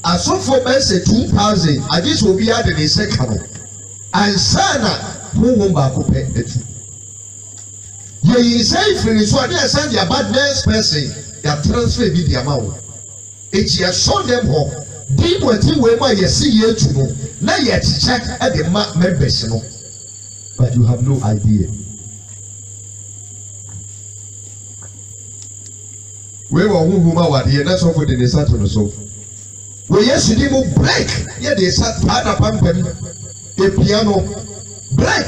asɔfo bɛsɛ 2000 agye sɛ obi ade ne nsa ka no ansa na wɔn baako pɛ etu yɛyi nsa ifiri so a ne ɛsan de aba next person yɛ transfer bi de ama wɔn eti ɛsɔ dɛm hɔ di mu ɛti wɔ mu a yɛsi yɛ etu no na yɛ kyekyɛ ɛde ma members no but you have no idea. We were who are the nation for the Saturn so. We yesterday move break, yet they sat part of a piano break.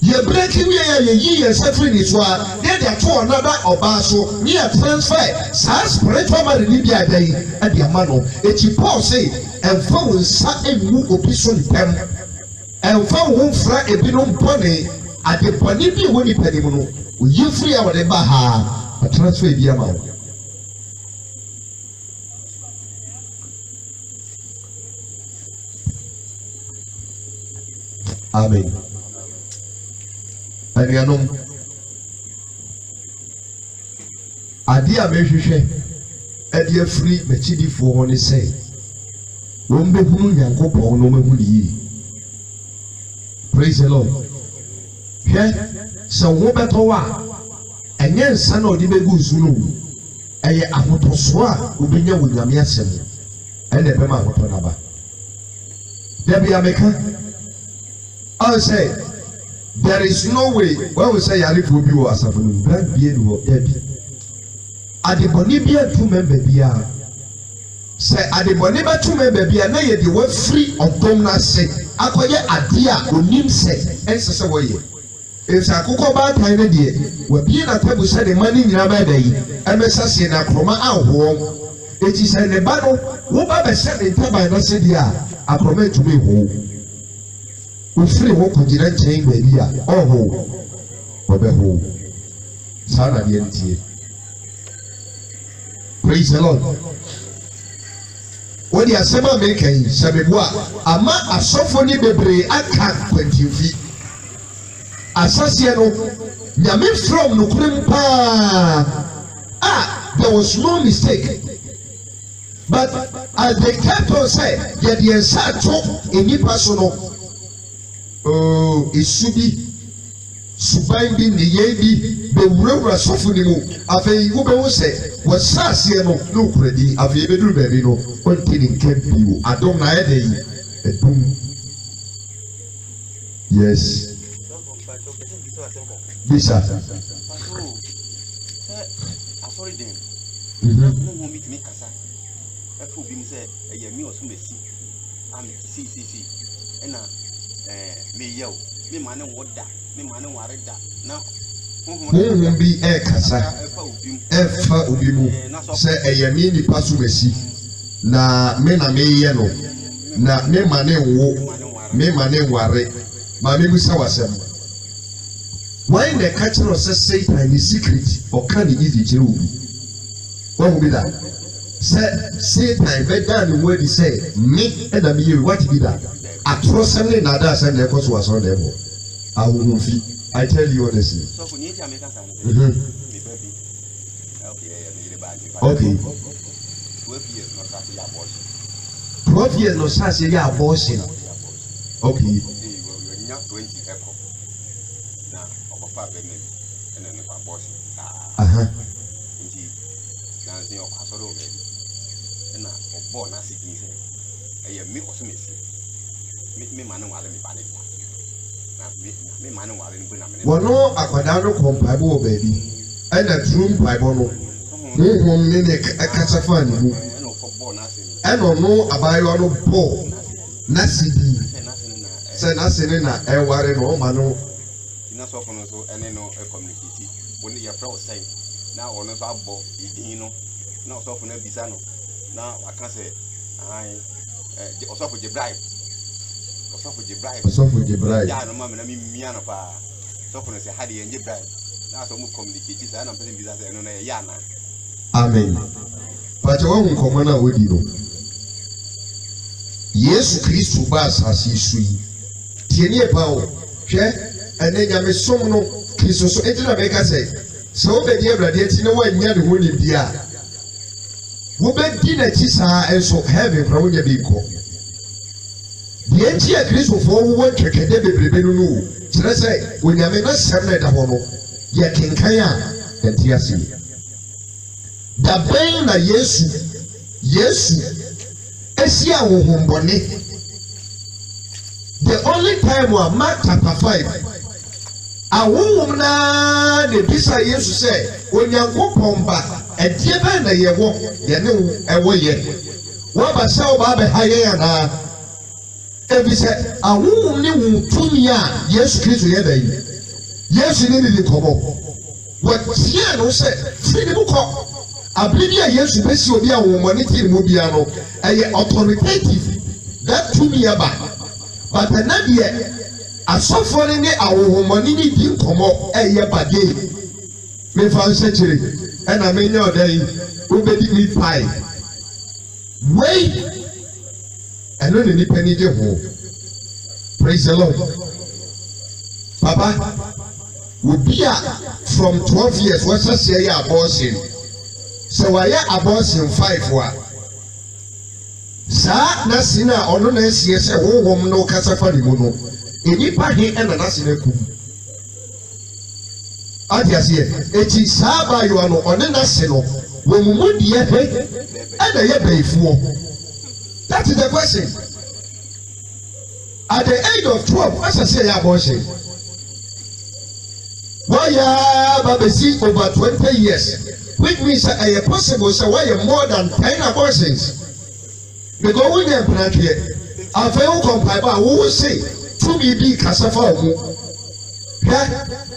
Ye breaking ye and suffering is why they are to another obaso near transfer. Sans spiritual man in Libya day at the amano. It's Paul say, and found sat and move opposition them, and found whom fra a binum pony at the Panipi Winnie Penimono. You free our the Baha. A transfer the amount. Amen. And you know, Adia Meshe, Adia free, Machidi for one is say, Rumbe Yanko no Muli. Praise the Lord. Here, so what better? Ɛnyɛ nsa na ɔde bɛgu nsu no mu ɛyɛ ahotoso a obɛnya wɔ nyame asɛm ɛna ɛbɛma ahotɔ n'aba dabi ameka ɔnsɛ there is no way wɔn wɔ sɛ yarefoɔ bi wɔ asafo no mu brand bie ni hɔ dabi adebɔne bi atu mɛmba biara sɛ adebɔne bɛtu mɛmba biara na yɛde wɔafiri ɔdɔm n'ase akɔyɛ adeɛ a onim sɛ ɛnsɛ sɛ wɔyɛ. If I cook about time, dear, we're being a table said the money in our day, MSS in a chroma out home. It is in the battle, what I said in Taba and I said, yeah, I promise to me home. We free walk on the chain, baby, or home, or the home. Sana the NTA. Praise the Lord. When the Asema making, Sabibwa, Ama a sophony bebre, I can't 20 feet. Assassin, Yamin from Nukrimpa. There was no mistake. But as they kept on saying, that the answer talk in your personal, oh, it should be Subaimbi, Niyebi, the river Sofunimu, Ave Ubo say, was Sassiano, look ready, Ave Bedrubino, one killing kept you. I don't know a boom. Yes. Bisa. Sorry then. No meet me kasa. Efu bi mi say eye mi osun besi. Am si. Ena me yew. Me mane woda. Me mane ware da. Na honhom bi kasa. Efa obi mu. Say eye mi nipa so besi. Na me ye no. Na me mane wo. Me mane ware. Ma me busa wasem. Why the culture of Satan is secret or can it easy to what will be that? Satan better than what he say, me and me, what be that? Atrociously, Nada and the cost was on them. I will feel. I tell you honestly. Okay. 12 years no such a abortion. Okay. Wano akwadano kompaibo baby. Ena true paibo no. No nene kasafa ni mu. Eno no abayo no bo. Nasidi. Se nasene na eware no ma no. Ina so for no so ene no communicate. When your friend was saying now on so abo idin no. Na so for na bisa no. Na waka say I also for the bribe. Osofo Jibril. Osofo Jibril. Ya no ma me na mi mia no pa. Sofo no se ha de Jibril. Na so mu communicate say na person bi say no na ya na. Amen. But you won't come on with you. Yes, Christ ba asase su yi. Tie ne pa o. Hwe ene nyame som no Christ so enti na be ka say so be die brade enti ne wa nya de ho ni bia. Wo be di na chi saa enso heaven fra wo nya be ko. Die enti a Christ fo wo twekede bebrebe no no. Kire say wo nyame na sem na da ho no. Ye kenkan a enti ase. Da ben na Yesu esi ahohombone. The only time wa Mark chapter 5 ahohom na de bisa Yesu say onyankopɔn ba ɛdeɛ bɛn na yɛwɔ yɛne ɛwɔ yɛ waba sɛ wo ba bɛha yɛn anaa ebi sɛ ahohom ne wo tumi a Yesu Kristo yɛ da yi Yesu ne di nkɔmmɔ wɔtie no sɛ firi ne mu kɔ abiri bi a Yesu bɛsi obi a ahohommɔne ti ne mu bia no ɛyɛ authoritative that tumi aba but na deɛ asɔfo ne ahohommɔne ne di nkɔmmɔ ɛyɛ bade mefa nhyɛkyere ɛna menya ɔda yi wobɛdi mi pae wei ɛno ne nipa ni gye ho praise the Lord papa obi a from 12 years wɔsɛsɛ yɛ abortion sɛ wɔayɛ abortion 5 wa saa na sin a ɔno na asie sɛ honhom no kasa fa ne mu no enipa he ɛna na sin akum adi aseɛ eti saa abayewa no ɔne na sin no wɔn mu deɛ he ɛna yɛ bɛyifoɔ that is the question at the age of 12 wɔsɛsɛ yɛ abortion wɔyɛ babesi over 20 years which means that ɛyɛ possible sɛ wɔyɛ more than 10 abortions. Because we never plan here. I feel compare by who say to me be cassava. Yeah,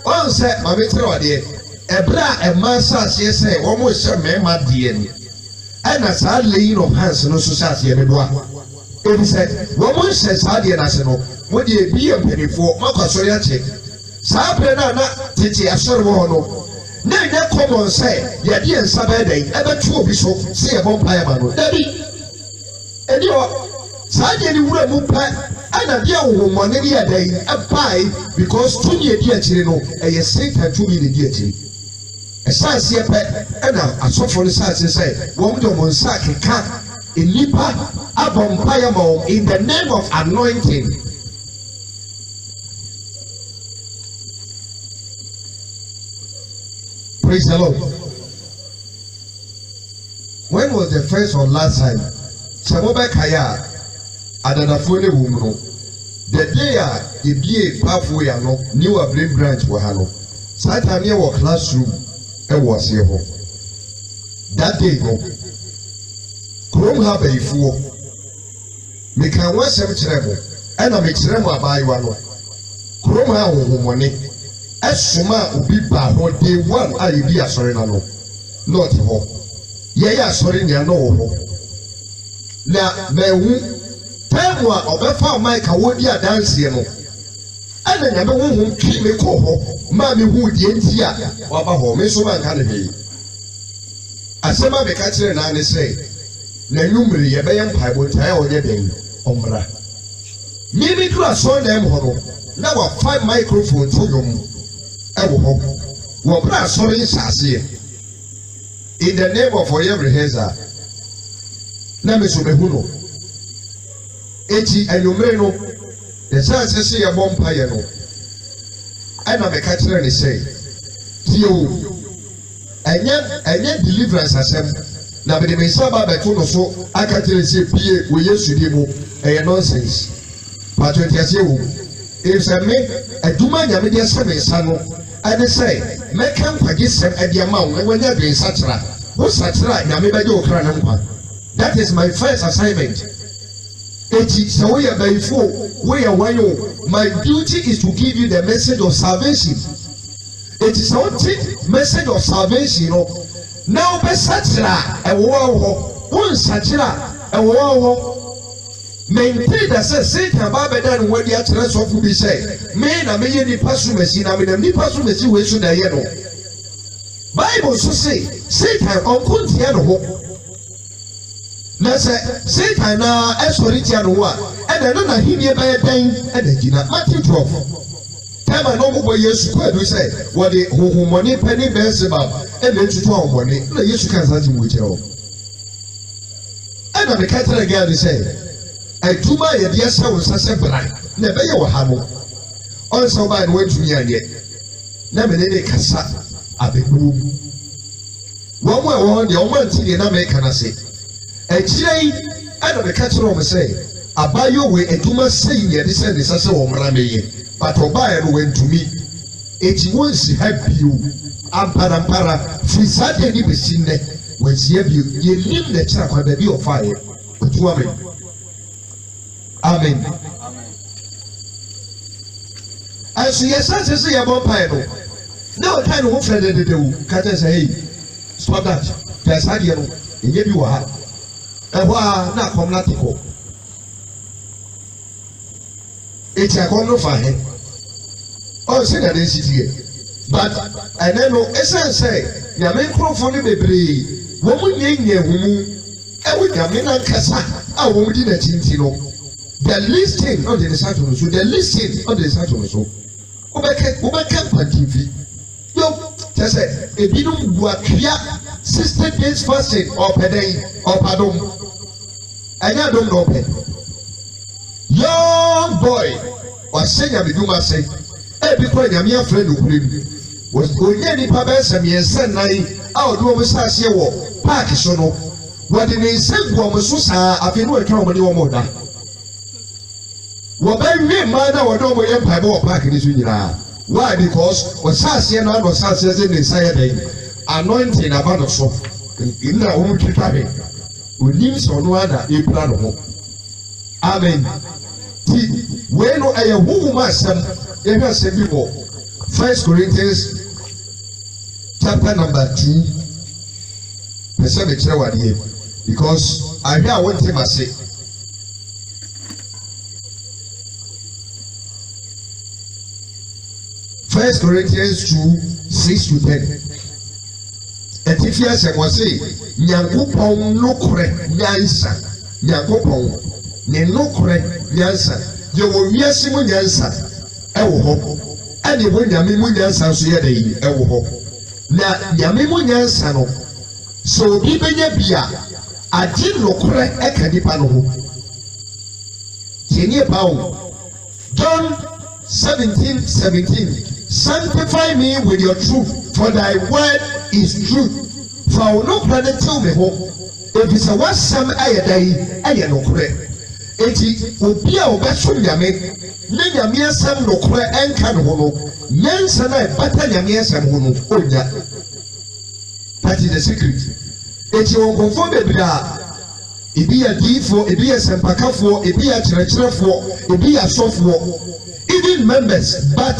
one said, my metro dear, a bra and massa say, almost a man, my dear. And as I laying of hands in society and the it said, woman says, I dear national, would you be a penny for Macasoyache? Sabrina, not Titi, a sort of one. Nay, that common say, the idea and Saturday, ever two be so, say a vampire man. Daddy. And you saa deɛ ne wura mu pɛ ɛna deɛ ahohommɔne ne yɛ dɛn ɛbae because tumi edi akyire no ɛyɛ Satan tumi ne di akyire ɛhyɛ aseɛ pɛ ɛna asɔfo no hyɛ aseɛ sɛ wɔn de wɔn nsa keka nnipa abɔ mpaeɛ ma wɔn in the name of anointing. Praise the Lord. When was the first or last time sɛ mobɛkaeɛ a adadafoɔ ne wɔ mu no the day a yɛbie paafo yɛ no new brain branch wɔ ha no saa time yɛ wɔ classroom ɛwɔ aseɛ hɔ that day no kurom ha bayifoɔ meka ho asɛm kyerɛ mo ɛna mekyerɛ mo abaayewa no kurom ha ahohommɔne ɛsoma a obi baa hɔ day 1 a yɛbi asɔre na no na ɔte hɔ yɛyɛ asɔre nea na wɔ hɔ na mehu time a ɔbɛfa mic a wɔdi adanseɛ no ɛna nyame honhom twi me kɔ hɔ maa me hu deɛ nti a waba hɔ me nso manka ne hwee asɛm a meka kyerɛ naa ne sɛ na nnwummere yɛbɛyɛ mpaebɔ ntae a ɔnyɛ dɛn ɔmmra mimi duru asɔre dan mu hɔ no na wafa microphone to dwom ɛwɔ hɔ wɔbrɛ asɔre nhyɛaseɛ in the name of ɔyɛ rehearsal na me so mehu no eti anwummere no yɛsɛ sɛ sɛ yɛbɔ mpaeɛ no ɛna meka kyerɛ ne sɛ tie o ɛnyɛ deliverance asɛm na mede me nsa ba bɛto no so aka kyerɛ sɛ pie wɔ Yesu din mu ɛyɛ nonsense patro ntiaseɛ wɔ ɛsɛ me adwuma nyame deɛ sɛ me nsa no ɛne sɛ mɛka nkwagye sɛm ɛde ama wo na wɔnyɛ de nsakyera wo sakyera nyame bɛgye wo kra ne nkwa. That is my first assignment. Eti sɛ woyɛ bayifo woyɛ wanyo my duty is to give you the message of salvation. Eti sɛ wote message of salvation no na wobɛsakyera ɛwɔ hɔ wo nsakyera ɛwɔ hɔ maintain that says Satan Babadan what the address of will be said. Men are many nipa sumesi na me nipa sumesi we so na ye no. Bible so say Satan on kuntia no ho. Na say Satan na esoriti no ho a e na no na himie ba ye dan e na gina Matthew 12. Time no go Yesu ko do say what the honhomoni pani Beelzebub e na tutu honhomoni na Yesu kan sa ji mu kire o. E na me ka tell again say Tuma ye dear son was a brand, never your hammer. Also by the way to me, and yet never any cassa at the room. One more the old thing in American say. A chile, I don't catch on say, I buy your way and Tuma saying ye descend is as a woman, but O'Brien went to me. It won't help you. Ampara, free Saturday be seen there when you leave the trap on the view of fire with woman. Amen. As yes, I say about Pino. No kind of friend they do. Can't say, hey, stop that. There's idea. And give you a hat. And why not come not to go? It's a corner for him. Oh, say that is here. But I know, as I say, your main microphone be brave. Woman, and we come in and cassa. I won't do that in the listing on the Saturn, so the listing on the Saturn, so Obeka TV. Yo, just say, if you don't work here, 60 days fasting or per day or pardon, and I don't know. Young boy was saying, I do must say, because I'm your friend who was going any pabas and me send out do almost as you walk, park so no. What they may say, woman, so I've been working on your mother. Wobɛn me man na wɔdɔ mo yɛ mpaebɔ wɔ park ni so nyinaa. Why? Because wɔsaase na wɔsaase sɛ ne nsa yɛ dɛn. Anointing aba no so. Nna wɔn twitwa hwɛ. Onim sɛ ɔno ada epira no ho. Amen. Ti wei no ɛyɛ huhuma asɛm yɛhwɛ asɛm bi wɔ 1 Corinthians chapter number 2. Pɛsɛ mekyerɛ wo adeɛ because ahwɛ a wɔntem ase. 1 Corinthians 2:6-10. Etifi asɛm wɔ se Nyankopɔn nokorɛ nyansa. Nyankopɔn ne nokorɛ nyansa. Yɛwɔ wiase mu nyansa ɛwɔ hɔ. Ɛne wɔ nyame mu nyansa nso yɛ dɛ yi ɛwɔ hɔ. Na nyame mu nyansa no sɛ obi bɛnya bi a agye nokorɛ ɛka nipa no ho. Tiɛnie pa wo. John 17:17. Sanctify me with your truth, for thy word is truth. For no credit tell me home. If it's a wasam ayadai, ayanokre. Eti, Obia Obeso Yame, Nanyamia Sam no cre and can hono, Yansana, Batanyamia Sam hono, Oya. That is the secret. Eti on conform it be a D for, it be a Sampaka for, it be a Church for, it be a software. Even members, but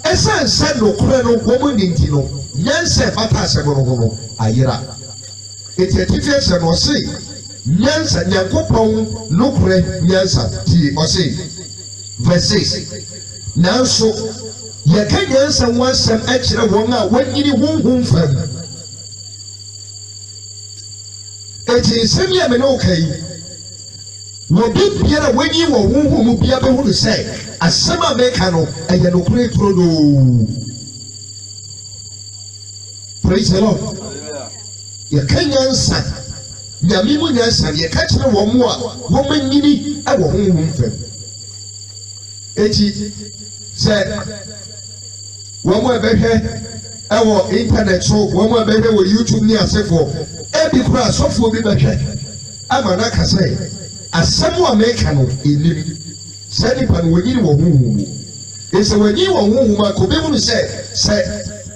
Esan said no creno woman in Tino, Yansa Batasa Mono, Ayera. It's a difference and was say, Yansa Yankopon, no cre, Yansa, T or say. Verse 6. Now so, Yakan Yansa wants some extra woman when you won't firm. It is semi okay. No big Pierre when you were who be able to say. Asama mekano aya no kure krodo. Praise the Lord. Ye kanyansa nyame mu nyansa ye ka kire wo mu a wo manyini e wo honhom fam. Eti se wo mu ebehwe e wo internet so wo mu ebehwe wo YouTube ni asefo e bi kura asofo bi behwe ama na ka say asamo amekano enim. Send it and we need one. It's when you are who could be able to say,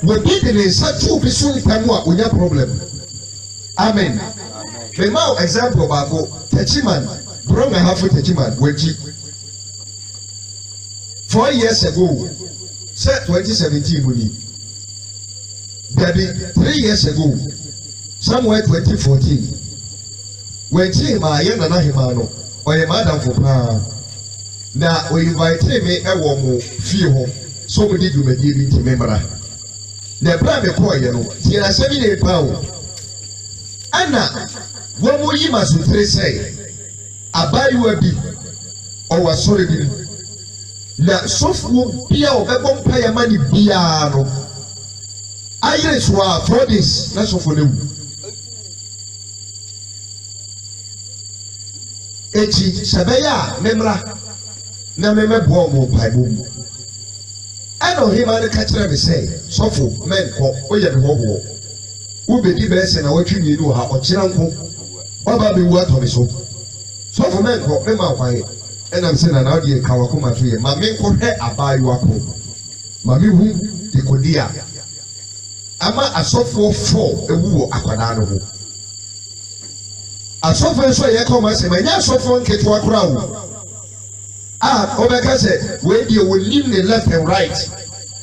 we did in such two people time we have problem. Amen. The now example about Techiman, brought my half with Techiman, 4 years ago, said 2017 money. There be 3 years ago, somewhere 2014. When Chima Yana Himano. oye madam for pa na o invite me e wo mo fie ho so mo di dwumadie bi nti membra na bra me ko ye no ti na se bi ne pa o ana wo mo yi masotre sei abayiwa bi o wa sore bi na sofuo bia o bebo mpa ya mani bia no ayire so a for this na sofo lewu echi sebeya memra na memebo mo paibo mu ano hima ne ka kire me say sofo men ko oye me hobo wo bedi be se na watwi mienu ha o kira nko baba be wu atome so sofo men ko me ma kwaye enam se na na odi ka wako ma fiye ma me ko hwe abayi wako ma me hu ikodia ama asofo fo ewu wo akwada no ho asofo so ye ko ma se ma nya asofo nketo akora wo obeka se we die wo lim ne left and right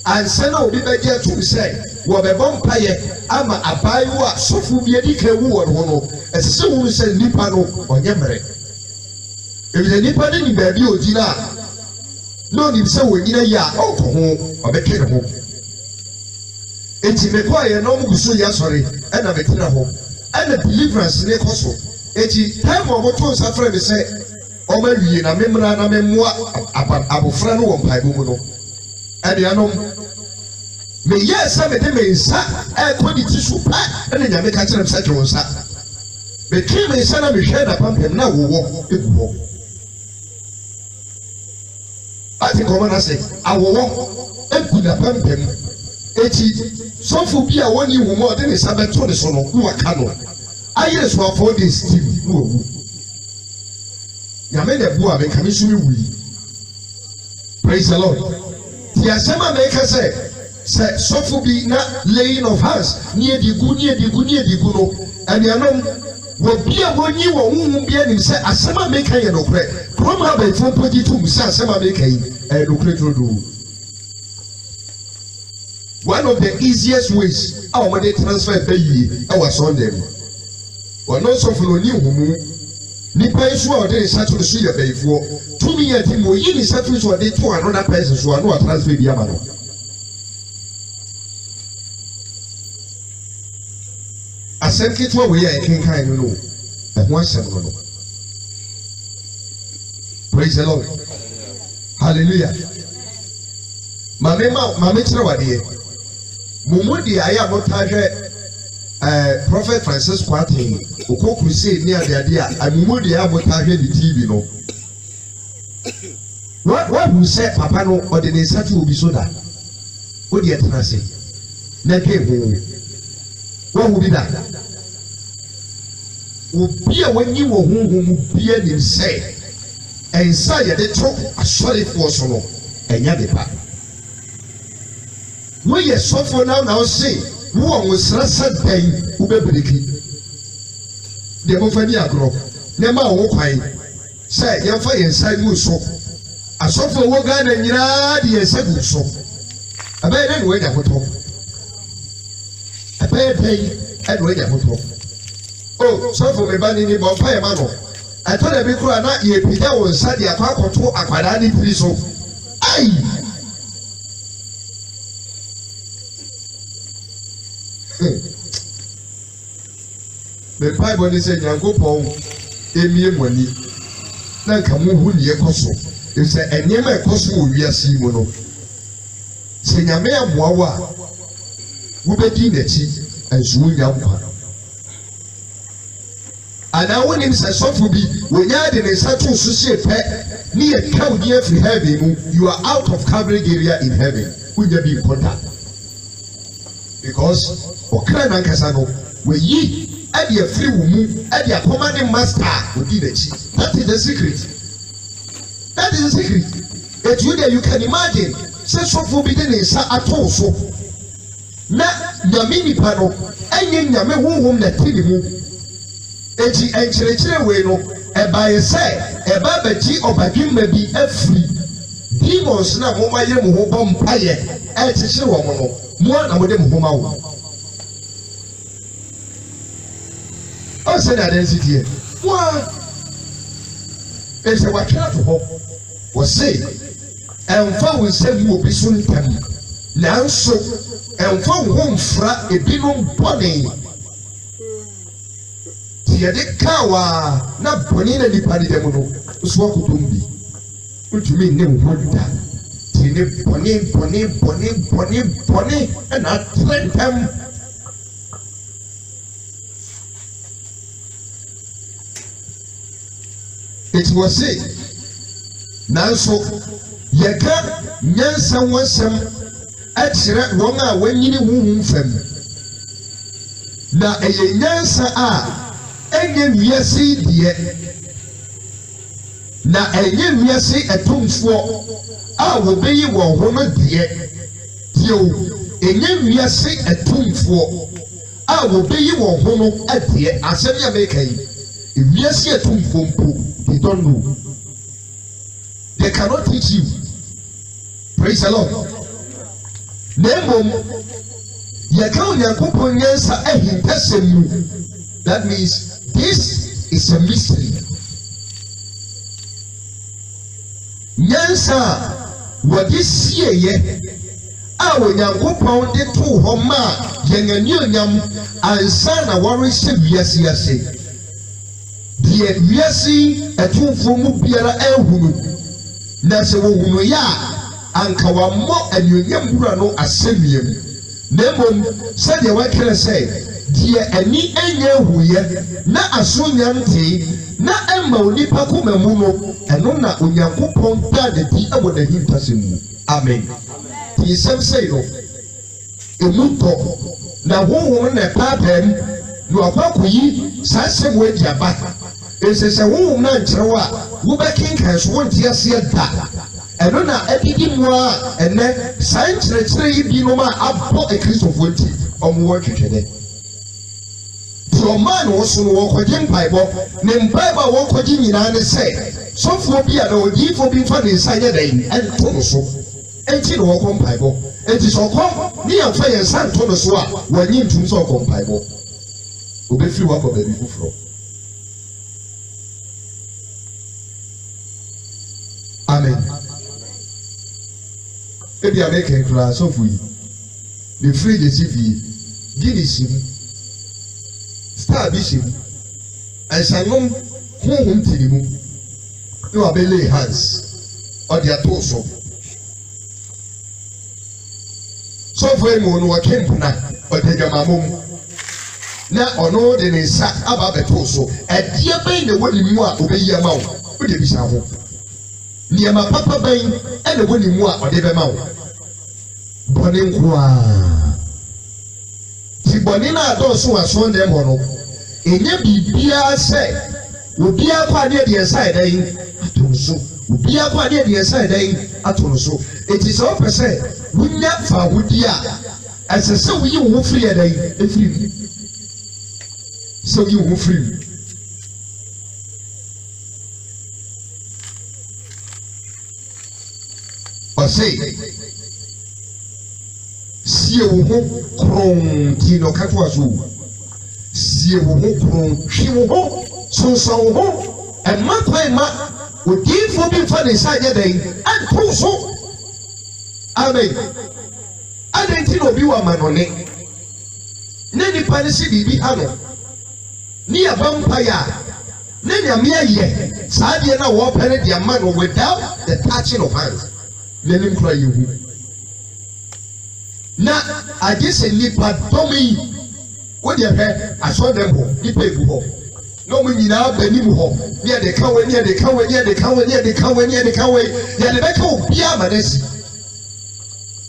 and say na obi be get to say wo be bom paye ama abayi wo asofo bi edi ka ewu wo no esese wu se nipa no onye mere ebi nipa ni baabi odina no ni se wo nyina ya okọ ho obeke ne ho enti me kwa ye no muguso ya sori e na betira ho e na deliverance ne koso enti time o to safre me se o ma wie na memra na memmoa abofra no wo mpaibo mu no e de anom me yes me de me nsa e ko di tisu pa e na nyame ka kire me se tro nsa me ki me nsa na me hwe na pampem na wo egu ho ati ko na se awowo egu na pampem eti sofu bia woni humo de ne sabeto ne so no waka no ayire so afọ de steam no owu nyame ne bu a me kame so wi praise the lord ti asema me ka se sofu bi na laying of hands ni edigu no anianom wo bia woni wo huhu bia nim se asema me ka ye no kre kroma ba ifo podi tum se asema me ka yi no kre trodo. One of the easiest ways our money transfer pay our Sunday. Well, not so for new whom Nipa is what they settle to see a bay for 2 years. Timo, you settle to a day to another person who are not transfer the Yamano. I sent it to we are king kind of know. And one seven. Praise the Lord. Hallelujah. Mamma Trawadi. Mumudi aya motaje Prophet Francis Kwate oko crusade ni ade a mumudi aya motaje di TV no what who say papa no ode ne satu obi so da odi etena se na ke ho wo hu bi da obi a wanyi wo honhom bi anim se ensa ye de to asori fo so no enya de pa we ye suffer now say who was rasad day who be briki the mofani agro nema wo kwai say ye fa ye sai mu so asofo wo ga na nyira de ye sagu so abai na we ja foto abai pay and we ja foto oh sofo me bani ni bo pa ye ma no ato da bi kura na ye pija wo nsa de akwa akoto akwada ni piri so ai the Bible is saying, "Yango pon emie mwani na nka mu hu ne ekoso e se enyema ekoso wo wiase mu no se nyame amoawa wo bedi nachi enso nya nkwa ana wonim se sofu bi wonya de ne satu so se pe ne ye ka odi afri heaven mu you are out of coverage area in heaven wonya bi contact because okra na nkasa no we yi ade afri wo mu ade akoma ne master odi nachi that is the secret that you can imagine say sofu bi de ne sa ato so na nyame nipa no enye nyame honhom na tini mu eti enkyerɛkyerɛ we no eba yese eba baji obadwemma bi afri demons na mo ma yere mo ho bɔ mpaye ɛkyekyere wo mo no mo na mo de mo ho ma wo o se na density mo It's a watchful. Was say, and found with some will be soon time. Now so, and found home fra a binum bonny. Tia de kawa, not bonina di padidemono, Swaku Dumbi. What you mean, name would that? Tina bonny, and I threat them. It was said, now so, Yaka, Yansa was some extra wonga when you womb fem. Now a Yansa and you see the now a you see a tomb for I will be one dear. You, and you see a tomb for I will be one homo at dear as a making. If you see a tomb for they don't know. They cannot teach you. Praise the Lord. That means this is a mystery. Nyansa what is here? Our Yankopon de two Homa, Yanganium, and Sana Warriors, yes. Dear, we are seeing a two from Mubiara Elhunu. Nasa Wuya, and Kawamo, and Yamburano Assembly. Nemon said, what can I say? Dear, any Huya, na Asunyanti, na Emma Nipakume Muno, and Nona Unyakupon Dade, the Abu the Hintasim. Amen. He said, say, a muto, na woman a pattern, no Abakuyi, Sassam with Yabaka. It says a woman, who backing has 1 year that. And on a epidemic, and then science, let's say, you know, I've bought a case of winter on working today. So, man was on walk with him, Bible, named Bible walk with him in and say, so for be an old ye for being funny inside a day, and Tonoso, and you walk on Bible. It is all come near fire and San Tonoso when you to talk on Bible. Will be few up of the before. Amen. Maybe I make a class of we. The free the TV, Guinness him, Star Bishop, and Shalom home to him. You are belay hands on their torso. So for him, no one came tonight, but they got my mom. Now, on all the sat about the torso, and dear Bain, the one you are obey your mouth. Would it be some? Near my papa Bain, and the one you are or the mouth. Boninqua. Tibonina those who are sworn them on. In your BBR say, will be a quite near the side, Atonso. Will be a quite near the side, Atonso. It is all per se. We never would dear. As I say, you will free a day, free. So you will free. Or say, see a woman, Kron, Tino Katuazu. See a woman, Kron, she will home, so home, and my would give for me for the side of the day, and Toso. Amen. I didn't know you are man on it. Nanny Panisi be Hano. Near vampire. Nanny mere ye. Sadiana war penny their man without the touching of hands. Let him cry you. Now, I just say, Nipa Tommy. What you have, I saw them home. Nipa home. No one now, Benim home. Near the cow, near the cow, near the cow, near the cow, near the cow, near the back of Piamanes.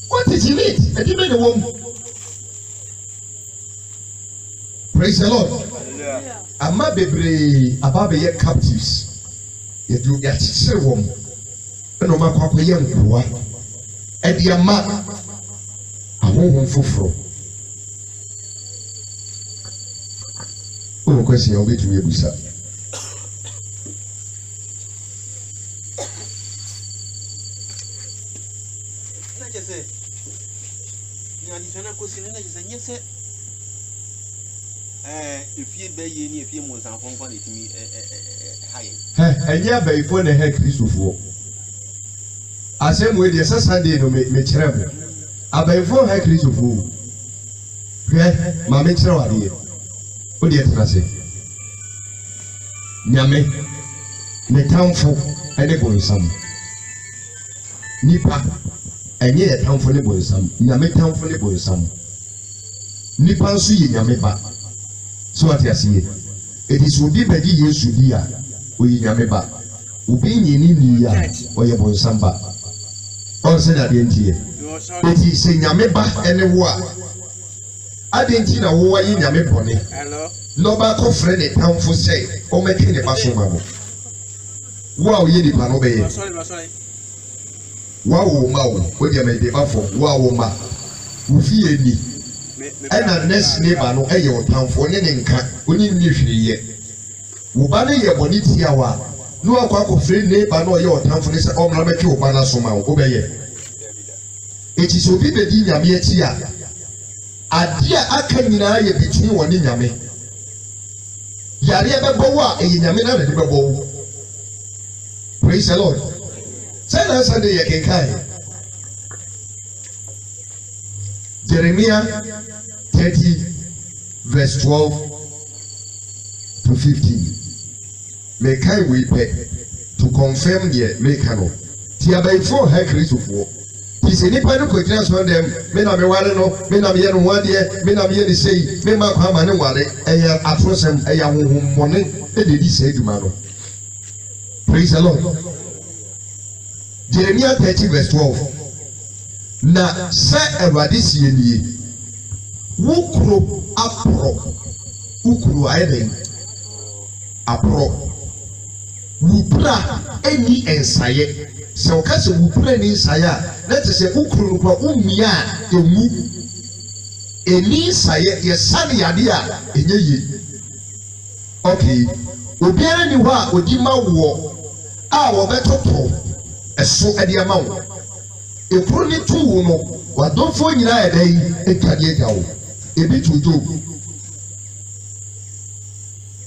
What is in it? And you made a woman. Praise the Lord. Ama bebre ababe ye captives. Ye do ya tse wom. No ma kwa kwa ye nkoa. E de ama ahonhon foforo. O kwesi o betumi ebusa. Na jese. Ni adisana ko sinena jese nyese. If you be ye ni efie mo nsan fonfon na etimi haye enya bayifo na he Kristofo asem we de Sunday no me kire mo abayifo he Kristofo hwe ma me kire wade o de tena se nyame ne tamfo ene bonsam nipa enye ye tamfo ne bonsam nyame tamfo ne bonsam nipa nso ye nyame ba so ati asiye edi so bi bagi Yesu di a oyi nyame ba obi nyini ni ya oye bonsam ba on se da de ntie edi se nyame ba ene wo a adenti na wo wa yi nyame bone no ba ko frɛ ne tamfo sɛ o meke ne ba so ma mo wo a oye di pa no be ye wa wo ma wo de me de ba fo wa wo ma wo fie ni ena next neighbor no eye o tamfo ne ne nka oni ni hwiriye wo ba ne ye boni tia wa no akwa ko frɛ neighbor no ye o tamfo ne sɛ o mra meke wo ba na so ma wo be ye eti so bi be di nyame achi a ade a aka nyina ye bituni woni nyame yare bebo wo a eye nyame na de bebo wo praise the Lord say na Sunday ye kenkai Jeremiah 30 verse 12 to 15 me kai we pe to confirm the me kano ti abayfo ha Kristofo ti se nipa no kwagina so dem me na me ware no me na me ye no wade me na me ye ni sei me ma kwa ma ne ware eya atrosem eya honhom mone e de di sei duma no praise the Lord Jeremiah 30 verse 12 na se Awurade sie nie wukro apro wukro ayeden apro wupra eni ensaye se o ka se wupra ni ensaye na te se wukro kwa umia emu eni ensaye ye sane yade a enye yi okay obiara ni ho a odi ma wo a wo betoto eso ade ama wo ekuru ni tu no wadonfo nyina edai etade gawo ebi tujo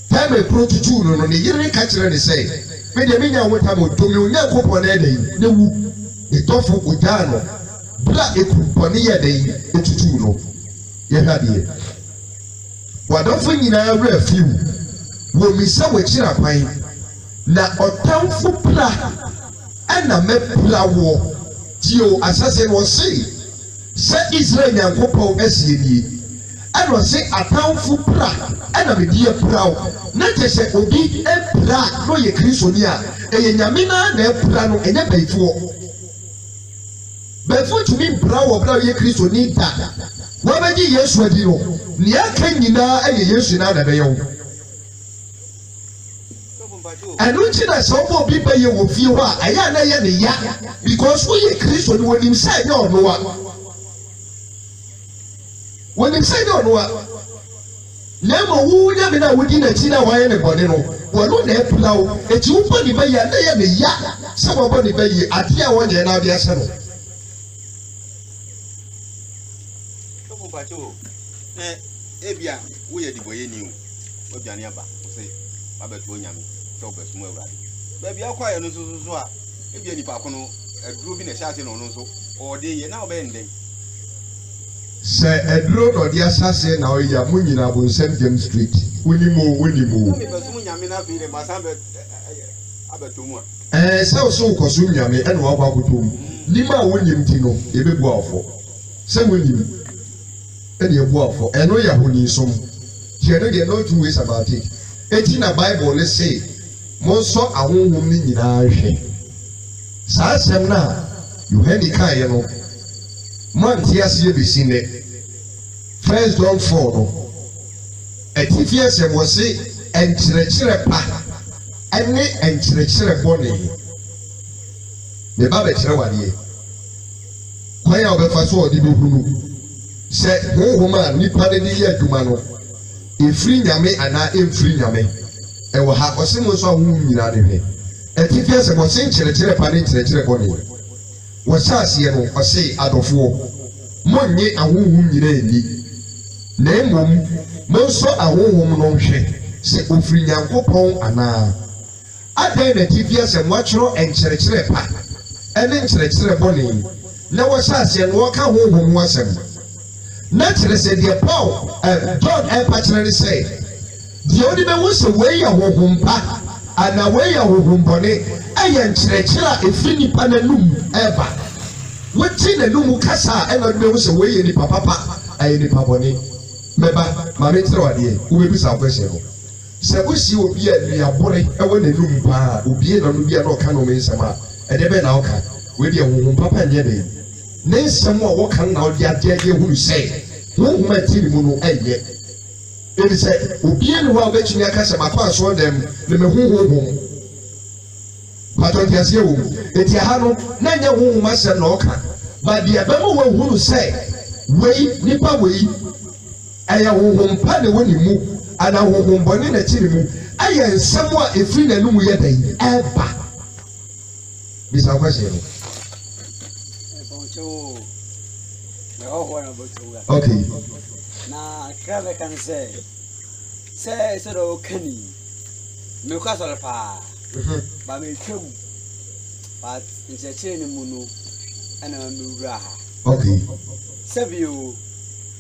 tame ekuru tutu no ne yire ka kire ne sei me de menya wota mo domi onya kopo na edai ne wu etofo oja no bra ekuru ne edai etutu no ye hade wadonfo nyina awra fiu wo misa wo kira kwan na otamfo pra ana me pra wo Tio asase no say Israel nyankopon asie nie ana say atamfo pra ana me die pra na te se obi e pra no ye Kristoni a e nyame na na pra no enye baifo tumi pra wo bra ye Kristoni da wo ba gi Yesu adi no ne aka nyina e Yesu na da be yo Anunchi na somo bi be ye wo fie ho a aya na ye ne ya because we ye Kristo ni wonim say ne ono a wonim say ne ono a na mo wu nya me na wodi na chi na wa ye ne bone no wono na epula wo eti wo boni be ya na ye ne ya se wo boni be ye ade a wo nye na ade ase no ko ba cho ebia wo ye diboye ni o obiane aba wo say abeto nyame so besumo Awurade ba bia kwa ye no so a ebia nipa ko no aduro bi na hyase no no so o de ye na obe ndem se aduro no de asase na o ya munyina bo St James Street wonimo me besumo nyame na fi le masambe abeto mu a se o so ko so nyame e no akwa akotom nima wonim ti no ebebu afọ se wonim e de ebu afọ e no ya honi som je no de no two ways about it eti na Bible le say mo so ahonhom ni nyina hwe saa sem na Yohane kan ye no man ti ase be sine 1 John 4 no eti fi ase mo se enkyerɛkyerɛ pa ene enkyerɛkyerɛ bɔne me ba be kyerɛ wade kwan ya obefa so odi be hunu se honhom a nipa de ye adwuma no efiri nyame ana emfiri nyame ewo ha osimo so ahonhom nyina de hwe eti fi ase mo se enkyerɛkyerɛ pa ne enkyerɛkyerɛ bɔne wo saase no ose adofo monye ahonhom nyina ni na emom mo so ahonhom no hwe se ofiri Nyankopɔn ana adan na tifia se mwachro enkyerɛkyerɛ pa ene nkyerɛkyerɛ bɔne na wɔhyɛ ase no wɔka honhom ho asɛm na kyerɛ sɛ deɛ Paul John ɛpa kyerɛ ne sɛ deɛ ɔde bɛwo sɛ wei yɛ honhom pa ana wei yɛ honhom bɔne ɛyɛ nkyerɛkyerɛ a ɛfiri nipa n'anum ɛba wɔti n'anum kasa a ɛna ɔde bɛwo sɛ wei yɛ nipa papa ɛyɛ nipa bɔne mɛba maame kyerɛ wadeɛ wobɛbisa akwɛhyɛ no sɛ wosi obi a nuabore ɛwɔ n'anum paa obi na no bi a na ɔka no nsɛm a ɛde bɛ na ɔka wei deɛ honhom papa nyɛ den ne nsɛm a wɔka na ɔde adeɛ hunu sɛ honhom a ti ne mu no ɛnyɛ ɛde sɛ obi ne hɔ a wobɛtumi aka sɛ makɔ asoɔ dɛm ne me honhom patɔ nti aseɛ wɔ mu eti aha no na nyɛ honhom asɛm na ɔka ba deɛ bɛma wɔhunu sɛ wei nipa wei ɛyɛ honhom pa ne wɔ ne mu ana honhom bɔne na ti ne mu ɛyɛ nsɛm a ɛfiri n'anum yɛ dɛn ɛba bisa akwɛhyɛ no okay na krabe kan say do kani me kwa so pa ba me twam but ncheche ni mu no ana me wura ha okay sabio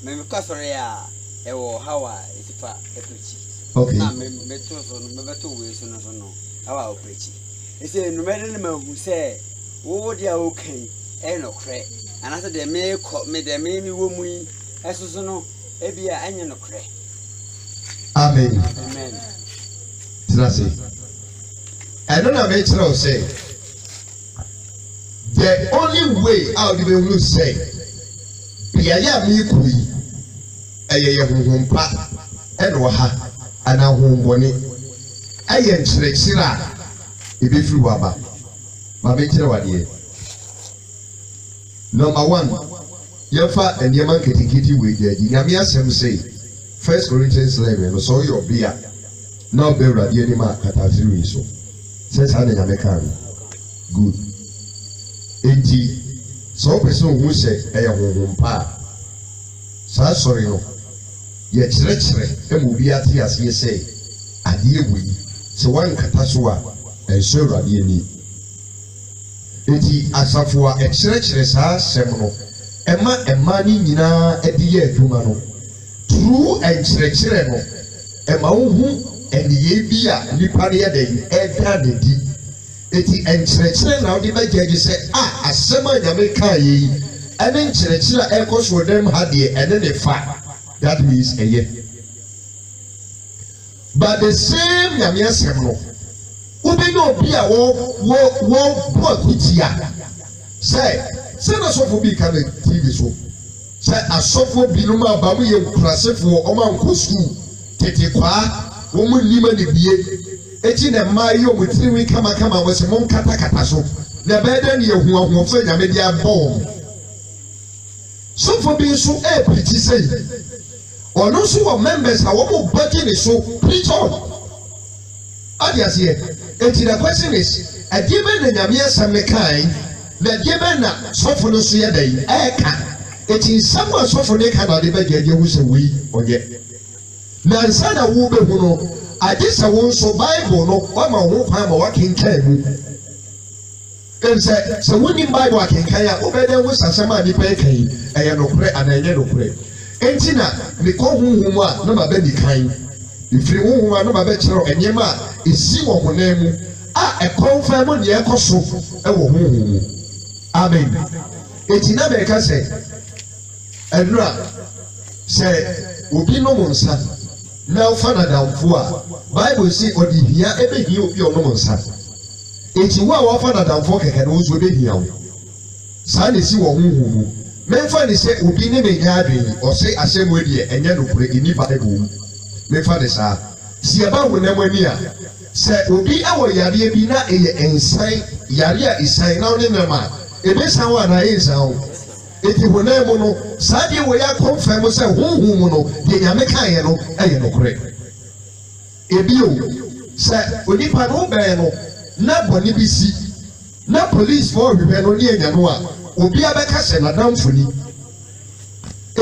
me kwa so ya e wo hawa itifa etochi okay na me to so no me beto we so no hawa oprechi ese no me ne ma hu say wo dia o kan e no kre anase de me de me wo mu yi esusu no ebia anye no kre amen amen tinase ɛno na me kyerɛ o say the only way out the way say biaya me kui ɛyɛ honhom pa ɛna wɔ ha ana honhom bɔne ɛyɛ nkyerɛkyerɛ a ebefiri wɔ aba ma me kyerɛ wadeɛ number 1 yɛfa nneɛma nketenkete wɔ gyaagyi nyame asɛm sɛ 1 Corinthians 11 no sɛ ɔyɛ ɔbea na ɔbɛ awurade anim a katasiri so sɛ saa na nyame kaa no good enti sɛ wopɛ sɛ ohu sɛ ɛyɛ honhom pa a saa sɔre no yɛkyerɛkyerɛ ma obi ate aseɛ sɛ adeɛ wei sɛ woankata so a ɛnsɔ awurade ani enti asafo a ɛkyerɛkyerɛ saa asɛm no ɛma ɛma ne nyinaa ɛde yɛ adwuma no turu ɛnkyerɛkyerɛ no ɛma wohu ɛneyɛ bi a nipa no yɛ dɛn ɛda ne di eti ɛnkyerɛkyerɛ na wode bɛgyagye sɛ a asɛm a nyame kaa yɛ yi ɛne nkyerɛkyerɛ a ɛkɔ so dɛm ha deɛ ɛne ne fa that means ɛyɛ but the same nyame asɛm no wobɛnyɛ obi a wɔbɔ akutia sɛ na asɔfo bi ka ne TV so sɛ asɔfo binom a ba mu yɛ nkurasefoɔ ɔma nkɔ sukuu tete kwaa wɔn nima ne bie eti na mmaa yi wɔn tirinwi kamakama wɔsɛ mo nkatakata so na ɛbɛyɛ dɛ ne yɛ huahuafo nyame de abɔ wɔn sɔfo bi nso ɛɛpirikyi sɛyi ɔno nso wɔ members a wɔn bɔgye ne so preach on adi aseɛ eti the question is ɛdeɛ bɛ na nyame asɛm ne kan na ɛdeɛ bɛ na sɔfo no so yɛ dɛ ɛɛka eti nsɛm a sɔfo ne ka na ɔde bɛgye ɛdeɛ ho sɛ wei ɔnyɛ na nsa na wo bɛhu no agye sɛ wo nso bible no wama ho kwan ma wakenkan mu ɛn sɛ wonim bible akenkan a wobɛdɛ wo sasɛm a nipa ɛka yi ɛyɛ nokorɛ anaa ɛnyɛ nokorɛ enti na mekɔ honhom a na mabɛ di kan ɛfiri honhom a na mabɛkyerɛw ɛnneɛma a ɛsi wɔ honam mu a ɛkɔmfa mu neɛ ɛkɔ so ɛwɔ honhom mu amen enti na bɛka sɛ ɛnura sɛ obi nom nsa na ɔfa nadamfo a bible si ɔde hia ɛbɛhia obi a ɔnom nsa eti wo a wɔfa nadamfo kɛkɛ no nso ɛbɛhia wo saa na esi wɔ honhom mu mɛmfa ne sɛ obi ne menya adwene ɔse asɛm wɔ deɛ ɛnyɛ nokorɛ nnipa ne bom mɛmfa ne saa si ɛba honam ani a sɛ obi awɔ yareɛ bi na ɛyɛ nsan yare a ɛsan na ɔne nam a ɛbɛsan wo anaa ɛnsan wo eti honam mu no saa deɛ wɔ yɛ akɔmfam mu sɛ honhom mu no deɛ nyame kaeɛ no ɛyɛ nokorɛ ebio sɛ onipa no wobɛn no na bɔne bi si na police fɔ ɔhwehwɛ no ne ɛnya no a obi abɛka sɛ nadamfo ni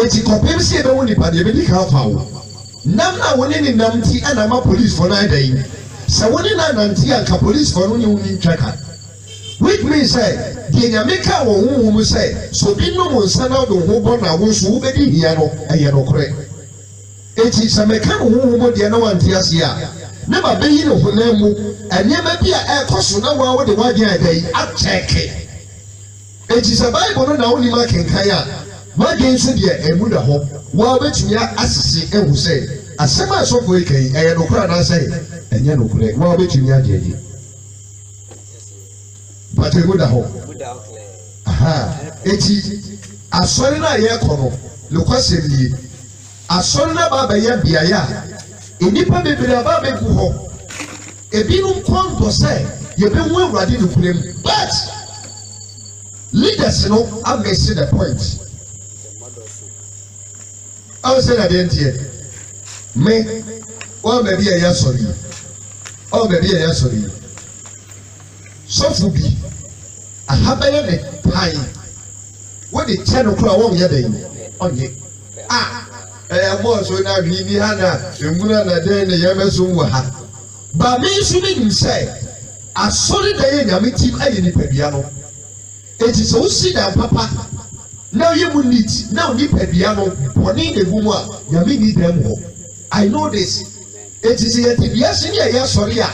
eti kɔpem si ɛbɛwo nipa deɛ ɛbɛdi ka afa wo nam na woni ni nam ti ana ma police for na dai se woni na nanti anka police for no ni woni twaka which means say the nyameka wo huhum say so bi no mo nsa na do ho bo na wo so wo bedi hia no eye no kore eti se meka wo huhum de na wanti ase a na ba beyi no honam mu anyema bi a ekoso na wo de wadin adai ateke eti se bible no na woni ma kenkan a wadin so de emu da ho wo betumi asese ehu say asema asofo ekan eye no kora na say enye no kore wo betumi ajeje but emu da ho aha eti asori na ye kono lokwasem nie asori na baba ye biaya enipa bebere aba begu ho ebinum kwando say ye be hu awrade no kurem but leaders no miss the point I say that entie me o me bia ya sori o me bia ya sori sofu bi ahabaye ne pai what the channel kura won ye dey onye mo so na hwi ni ha na emuna na den ne ye meso wo ha ba me so ni say asori da ye nyame tim aye ni padua no eti so si da papa now you will need now ni padua no boni de gumu a nyame ni dem ho I know this eti se ye tibia se ni ye sori a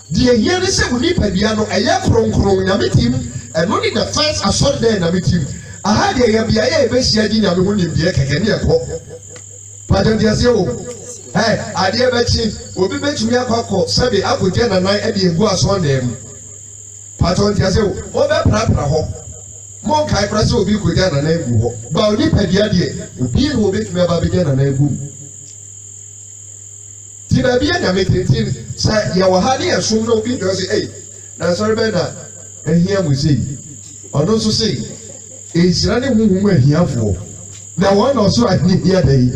de ye ne se ni padua no eye kronkron nyame tim eno ni the first asori da nyame tim aha de ye bia ye be sia di nyame ho ni bia keke ne ekọ Pajan dia se o ade be chi obi betumi akọ sabe akogye nanan e de egu aso na em pajan dia se o be prapra ho mo kai pra se obi kogye nanan egu ho ba oni padia de obi no betumi aba be gye nanan egu ti ba bia na metintin sa ya wa ha ne esum no obi do se na sorry be na ehia mu sei ono so sei esira ne huhum ahiafo na one also ani here dey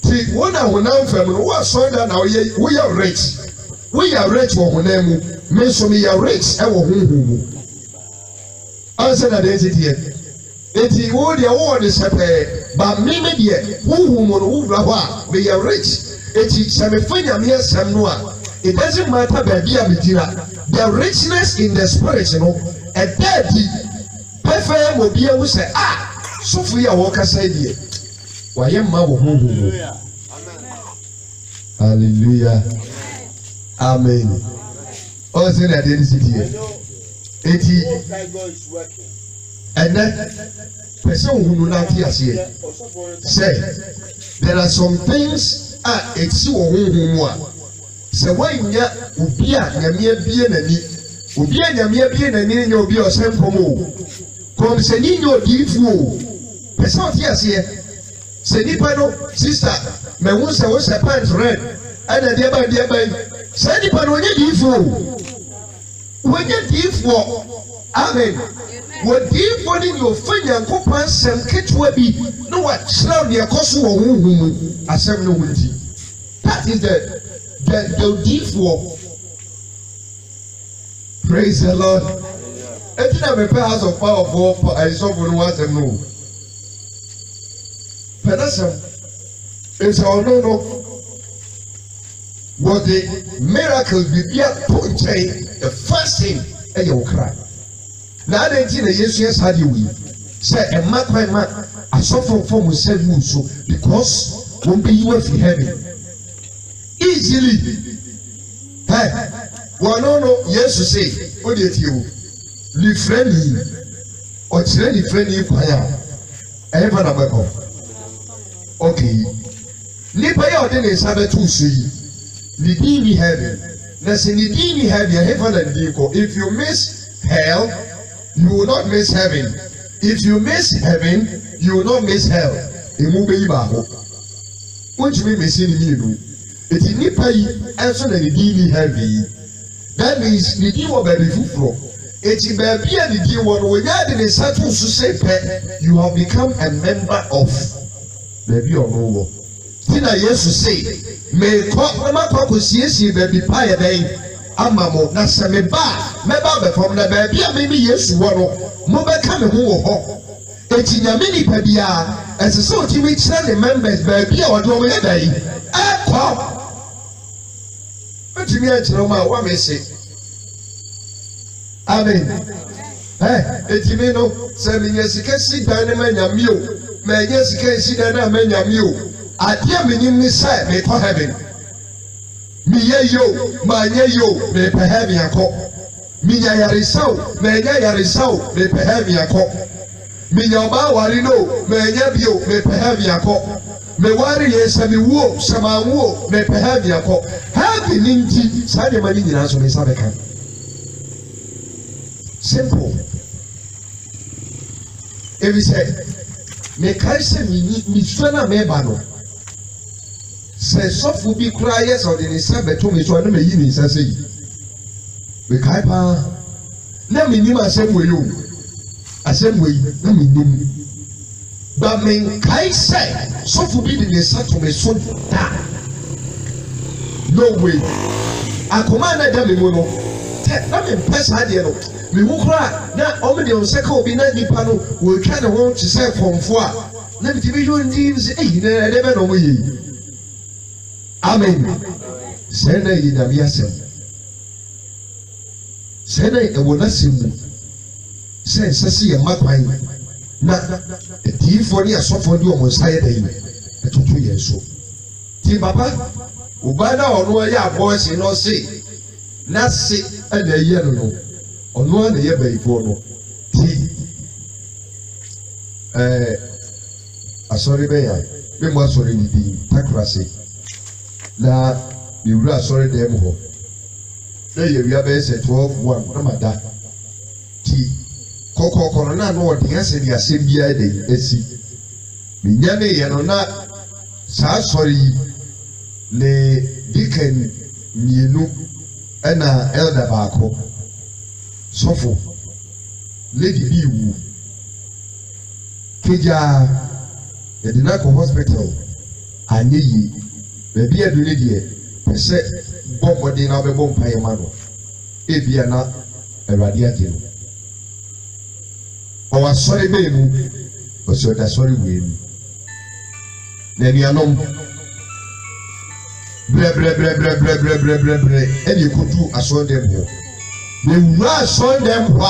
see one na honam fam no wa so da na we are rich wo honam mu me so me are rich e wo huhum mu answer na dey here eti wo de wo de sepe ba me de huhum no wo bra ho a me are rich eti se me fanya me asem no a it doesn't matter baby a me dira the richness in the spirit no e daddy perfect mo bia wo say sofu ya wo kasa die waye ma wo huhum hallelujah amen o say na dey die eti and person who know that here say there are some things it's wo huhum a se wanya obi a nyame abie nani obi a nyame abie nani nya obi o sempomo kom se ni nyo difu person here se nipa no sister me hu se wo se pant red ana dia ba se nipa no nya difu wonya difu amen wo difu ni yo fanya kopan sem ketwa bi no wa chira ne ekoso wo huhum asem no wunti that is the difu. Praise the Lord. Eti na me pe house of power for I saw for no asem no. Pedasem. It's all no. What the miracles be the first thing e you cry. Na dey ti na Yesu yes had you. Say e ma kwan ma asofo from say you so because won't be you in heaven. Easily. Hey, one no Yesu say, what did you? Li friendly or friendly kwaya. Ever na beko. Okay. Nipa ya ode ne sabe tu sui. Ni dini heaven. Na se ni dini heaven heaven and diko. If you miss hell, you will not miss heaven. If you miss heaven, you will not miss hell. Emu be iba ho. Won't you miss ni no? Eti nipa yi enso na ni dini heavy. That means ni di wo baby fufuro. Eti baby a ni di wo no we nya de ne satu so say pe you have become a member of baby ono wo. Tina Yesu say me ko ma ko siesie baby pa ye den ama mo na se me ba be from na baby a me Yesu wo no mo be ka me ho wo ho. eti nyame nipa bia ɛsɛ sɛ otimi kyerɛ ne members baabi a wɔde wɔn yɛ dai ɛkɔ otimi akyerɛ wɔn a wɔn ase amen eti mi no sɛ mi nyɛ sika si dan ne ma nyame o mɛ nyɛ sika si dan ne ma nyame o adeɛ mi nim ni sɛ mi kɔ heaven mi yɛ yo ma nyɛ yo mi pɛ heaven akɔ mi nya yaresaw mɛ nya yaresaw mi pɛ heaven akɔ. Me nyama wari no me nya bio me pehavi akọ me wari ye sami wo sama wo me pehavi akọ happy ninti sa de mani nyina so me sa beka simple if you say me kai se mi so na me ba no se sofu bi kura yes o de ni sa beto me so na me yi ni sa sei me kai pa na me ni ma sem we yo asem wey na me nim ba men kai say sofu bi de sa to me so da no way akoma na da me mu no na me pesa de no me hu kra na o me de on seka obi na nipa no wo twa ne ho te say konfo a na me ti bi yo ndi se na de be no mo yi amen se na yi na bi asem se na e wona simu sɛ sɛ yɛ mma kwan na etiifo ne asɔfo de wɔn nsa yɛ dɛn ɛtoto yɛn so ti papa ɔbaa na ɔno yɛ abɔ ɛsi na ɔse n'ase ɛna ɛyɛ no no ɔno na ɛyɛ bɛyifoɔ no ti asɔre bɛyɛ bɛ mu asɔre ne din takora se na ewura asɔre dɛm hɔ na yɛ wia bɛyɛ sɛ 12:1 na ma da ti. Kɔkɔkɔrɔ na no ɔde asɛ de asɛm biara de asi menya ne yɛ no na saa sɔre yi ne dikan mmienu ɛna elder baako sɔfo lady bi wu kegya yɛde no akɔ hospital anyɛ yie baabi adu ne deɛ pɛ sɛ bɔ mmɔden na wobɛbɔ mpaeɛ ma no ebia na awurade agye no ɔwɔ asɔre bɛyɛ mu ɔsɛ ɔda asɔre wei mu na anuanom brɛ ɛna ekotu asɔre dɛm hɔ na ewura asɔre dɛm hɔ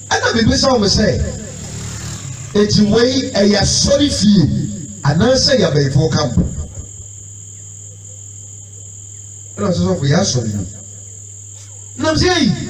a ɛna bibi sɛ wɔn sɛ eti wei ɛyɛ asɔre fie anaasɛ yɛ abɛɛfo kampo ɛna ɔsɛ sɔfo yɛ asɔre mu nam sɛ yi.